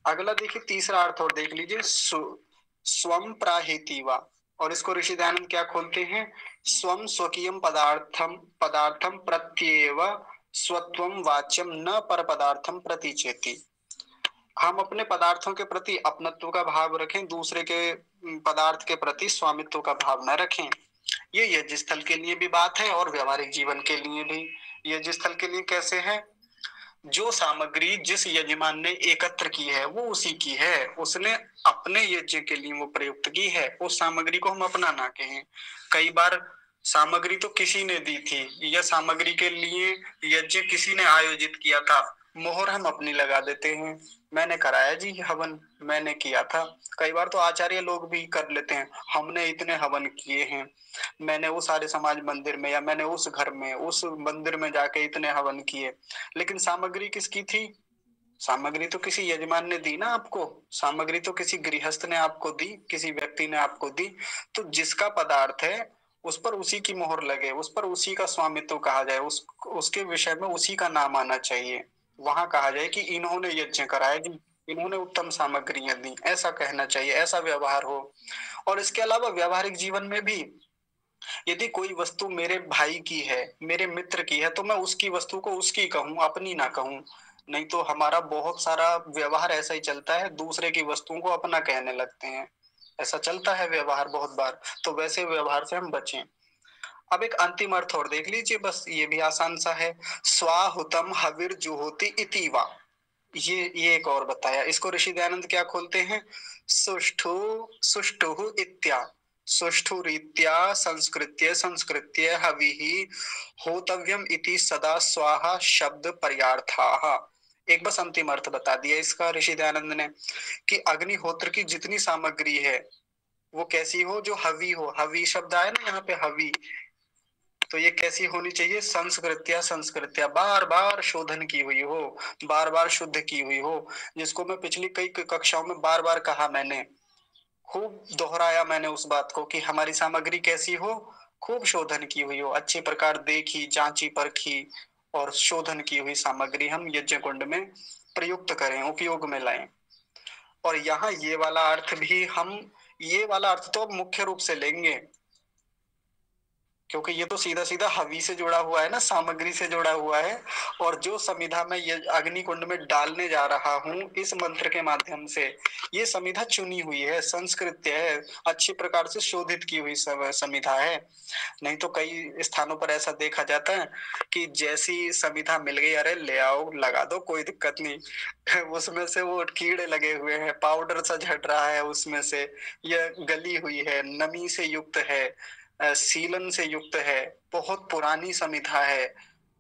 अगला देखिए तीसरा अर्थ और देख लीजिए, स्वम प्राहेति वा, और इसको ऋषि दयानंद क्या खोलते हैं, स्वम स्वकीयम पदार्थम पदार्थम प्रत्येव स्वत्वम वाच्यम न पर पदार्थम प्रतिचेति। हम अपने पदार्थों के प्रति अपनत्व का भाव रखें, दूसरे के पदार्थ के प्रति स्वामित्व का भाव न रखें। ये यज्ञ स्थल के लिए भी बात है और व्यवहारिक जीवन के लिए भी। यज्ञ स्थल के लिए कैसे है? जो सामग्री जिस यजमान ने एकत्र की है वो उसी की है, उसने अपने यज्ञ के लिए वो प्रयुक्त की है, उस सामग्री को हम अपना ना कहें। कई बार सामग्री तो किसी ने दी थी, यह सामग्री के लिए यज्ञ किसी ने आयोजित किया था, मोहर हम अपनी लगा देते हैं, मैंने कराया जी हवन, मैंने किया था। कई बार तो आचार्य लोग भी कर लेते हैं, हमने इतने हवन किए हैं, मैंने उस आर्य समाज मंदिर में या मैंने उस घर में उस मंदिर में जाके इतने हवन किए। लेकिन सामग्री किसकी थी? सामग्री तो किसी यजमान ने दी ना आपको, सामग्री तो किसी गृहस्थ ने आपको दी, किसी व्यक्ति ने आपको दी। तो जिसका पदार्थ है उस पर उसी की मोहर लगे, उस पर उसी का स्वामित्व कहा जाए, उसके विषय में उसी का नाम आना चाहिए। वहां कहा जाए कि इन्होंने यज्ञ कराया जी, इन्होंने उत्तम सामग्रियां दी, ऐसा कहना चाहिए, ऐसा व्यवहार हो। और इसके अलावा व्यवहारिक जीवन में भी यदि कोई वस्तु मेरे भाई की है, मेरे मित्र की है, तो मैं उसकी वस्तु को उसकी कहूं, अपनी ना कहूं। नहीं तो हमारा बहुत सारा व्यवहार ऐसा ही चलता है, दूसरे की वस्तुओं को अपना कहने लगते हैं, ऐसा चलता है व्यवहार बहुत बार। तो वैसे व्यवहार से हम बचें। अब एक अंतिम अर्थ और देख लीजिए, बस ये भी आसान सा है। स्वाहुतम हविर जुहोति इति वा, ये एक और बताया। इसको ऋषि दयानंद क्या खोलते हैं? सुष्ठु सुष्ठु इत्या, सुष्ठु रीत्या संस्कृत्य हविहि होतव्यम इति सदा स्वाहा शब्द पर्यार्थाः। एक बस अंतिम अर्थ बता दिया इसका ऋषि दयानंद ने कि अग्निहोत्र की जितनी सामग्री है वो कैसी हो? जो हवि हो। हवि शब्द आया ना यहाँ पे, हवि, तो ये कैसी होनी चाहिए? संस्कृत्या, बार बार शोधन की हुई हो, बार बार शुद्ध की हुई हो। जिसको मैं पिछली कई कक्षाओं में बार बार कहा, मैंने खूब दोहराया मैंने उस बात को कि हमारी सामग्री कैसी हो? खूब शोधन की हुई हो, अच्छी प्रकार देखी, जांची, परखी और शोधन की हुई सामग्री हम यज्ञ कुंड में प्रयुक्त करें, उपयोग में लाएं। और यहाँ ये वाला अर्थ भी हम, ये वाला अर्थ तो मुख्य रूप से लेंगे, क्योंकि ये तो सीधा सीधा हवि से जुड़ा हुआ है ना, सामग्री से जुड़ा हुआ है। और जो समिधा मैं ये अग्नि कुंड में डालने जा रहा हूँ इस मंत्र के माध्यम से, ये समिधा चुनी हुई है, संस्कृत्य है, अच्छी प्रकार से शोधित की हुई समिधा है। नहीं तो कई स्थानों पर ऐसा देखा जाता है कि जैसी समिधा मिल गई, अरे ले आओ, लगा दो, कोई दिक्कत नहीं, उसमें से वो कीड़े लगे हुए हैं, पाउडर सा झट रहा है उसमें से, यह गली हुई है, नमी से युक्त है, सीलन से युक्त है, बहुत पुरानी समिधा है,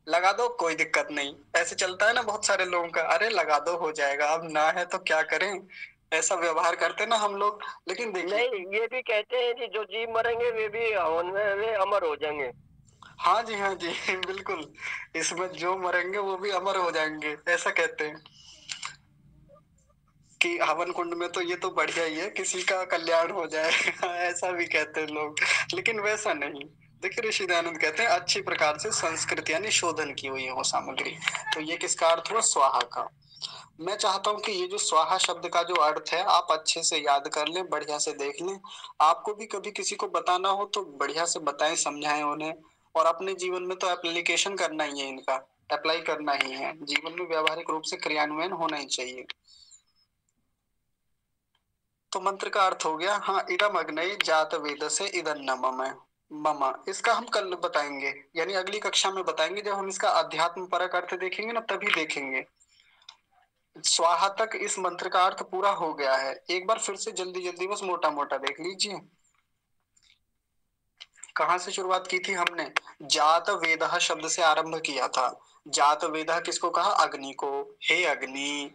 लगा दो, कोई दिक्कत नहीं। ऐसे चलता है ना बहुत सारे लोगों का, अरे लगा दो, हो जाएगा, अब ना है तो क्या करें, ऐसा व्यवहार करते ना हम लोग। लेकिन देखिए, नहीं, ये भी कहते हैं कि जो जीव मरेंगे वे भी हवन में वे अमर हो जाएंगे। हाँ जी, हाँ जी, बिल्कुल, इसमें जो मरेंगे वो भी अमर हो जाएंगे, ऐसा कहते हैं कि हवन कुंड में तो ये तो बढ़िया ही है, किसी का कल्याण हो जाए, ऐसा भी कहते हैं लोग। लेकिन वैसा नहीं। देखिए ऋषि दयानंद कहते हैं अच्छी प्रकार से संस्कृत यानी शोधन की हुई हो सामग्री। तो ये किसका अर्थ हुआ? स्वाहा का। मैं चाहता हूं कि ये जो स्वाहा शब्द का जो अर्थ है आप अच्छे से याद कर लें, बढ़िया से देख लें। आपको भी कभी किसी को बताना हो तो बढ़िया से बताएं, समझाएं उन्हें, और अपने जीवन में तो एप्लीकेशन करना ही है, इनका अप्लाई करना ही है, जीवन में व्यावहारिक रूप से क्रियान्वयन होना ही चाहिए। तो मंत्र का अर्थ हो गया, हाँ, इदम अग्नये जात वेद से इदन्न मम, इसका हम कल बताएंगे, यानी अगली कक्षा में बताएंगे, जब हम इसका अध्यात्म परक अर्थ देखेंगे ना, तभी देखेंगे। स्वाहा तक इस मंत्र का अर्थ पूरा हो गया है। एक बार फिर से जल्दी जल्दी बस मोटा मोटा देख लीजिए। कहाँ से शुरुआत की थी हमने? जात वेदः शब्द से आरंभ किया था। जात वेदः किसको कहा? अग्नि को। हे अग्नि,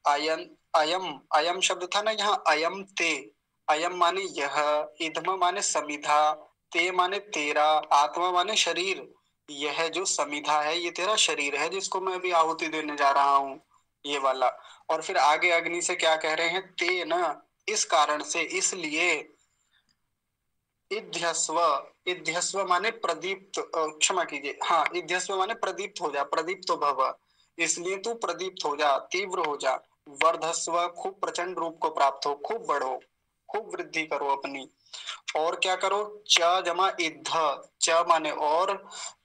अयन अयम, अयम शब्द था ना यहाँ, अयम ते, अयम माने यह, इधम माने समिधा, ते माने तेरा, आत्मा माने शरीर। यह जो समिधा है ये तेरा शरीर है जिसको मैं अभी आहुति देने जा रहा हूँ, ये वाला। और फिर आगे अग्नि से क्या कह रहे हैं? ते न, इस कारण से, इसलिए। इध्यस्व, इध्यस्व माने प्रदीप्त, क्षमा कीजिए, हाँ, इध्यस्व माने प्रदीप्त हो जा, प्रदीप्त भव, इसलिए तू प्रदीप्त हो जा, तीव्र हो जा। वर्धस्व, खूब प्रचंड रूप को प्राप्त हो, खूब बढ़ो, खूब वृद्धि करो अपनी। और क्या करो, च जमा इद्ध, च माने और,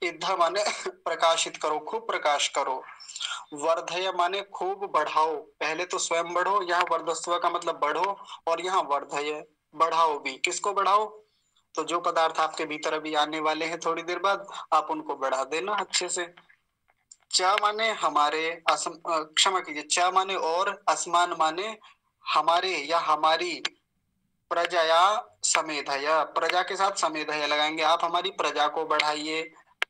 इद्ध माने प्रकाशित करो, खूब प्रकाश करो। वर्धय माने खूब बढ़ाओ, पहले तो स्वयं बढ़ो, यहाँ वर्धस्व का मतलब बढ़ो, और यहाँ वर्धय बढ़ाओ भी। किसको बढ़ाओ? तो जो पदार्थ आपके भीतर अभी आने वाले हैं थोड़ी देर बाद, आप उनको बढ़ा देना अच्छे से। च माने हमारे, क्षमा कीजिए, च माने और, असमान माने हमारे या हमारी, प्रजाया समेधय, प्रजा के साथ समेधय लगाएंगे, आप हमारी प्रजा को बढ़ाइए।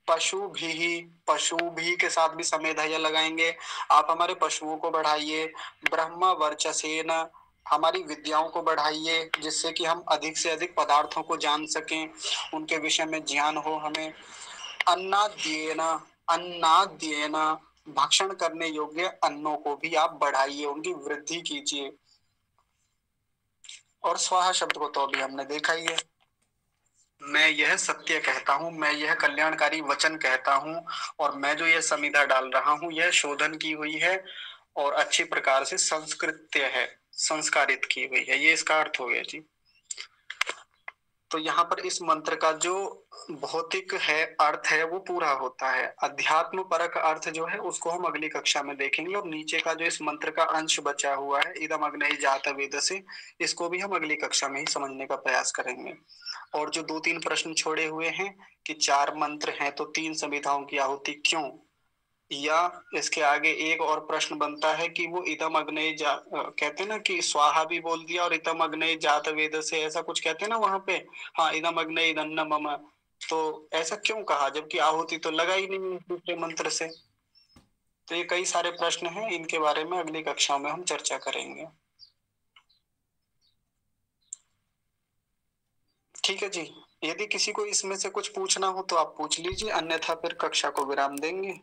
पशु भी के साथ भी समेधय लगाएंगे, आप हमारे पशुओं को बढ़ाइए। ब्रह्म वर्चसेन, हमारी विद्याओं को बढ़ाइए, जिससे कि हम अधिक से अधिक पदार्थों को जान सकें, उनके विषय में ज्ञान हो हमें। अन्नाद्येन, अन्नाद्येन, भक्षण करने योग्य अन्नों को भी आप बढ़ाइए, उनकी वृद्धि कीजिए। और स्वाहा शब्द को तो अभी हमने देखा ही है। मैं यह सत्य कहता हूँ, मैं यह कल्याणकारी वचन कहता हूँ, और मैं जो यह समिधा डाल रहा हूँ यह शोधन की हुई है और अच्छी प्रकार से संस्कृत्य है, संस्कारित की हुई है। ये इसका अर्थ हो गया जी। तो यहाँ पर इस मंत्र का जो भौतिक है अर्थ है वो पूरा होता है। अध्यात्म परक अर्थ जो है उसको हम अगली कक्षा में देखेंगे, और नीचे का जो इस मंत्र का अंश बचा हुआ है, इदम अग्नि जात वेद से, इसको भी हम अगली कक्षा में ही समझने का प्रयास करेंगे। और जो 2-3 प्रश्न छोड़े हुए हैं कि 4 मंत्र हैं तो 3 संविधाओं की आहुति क्यों, या इसके आगे एक और प्रश्न बनता है कि वो इदम अग्नि कहते हैं ना कि स्वाहा भी बोल दिया और इदम अग्नि जात वेद से, ऐसा कुछ कहते हैं ना वहां पे, हाँ इदम अग्नि इदन्न मम, तो ऐसा क्यों कहा जबकि आहुति तो लगा ही नहीं दूसरे मंत्र से। तो ये कई सारे प्रश्न हैं, इनके बारे में अगली कक्षा में हम चर्चा करेंगे। ठीक है जी, यदि किसी को इसमें से कुछ पूछना हो तो आप पूछ लीजिए, अन्यथा फिर कक्षा को विराम देंगे।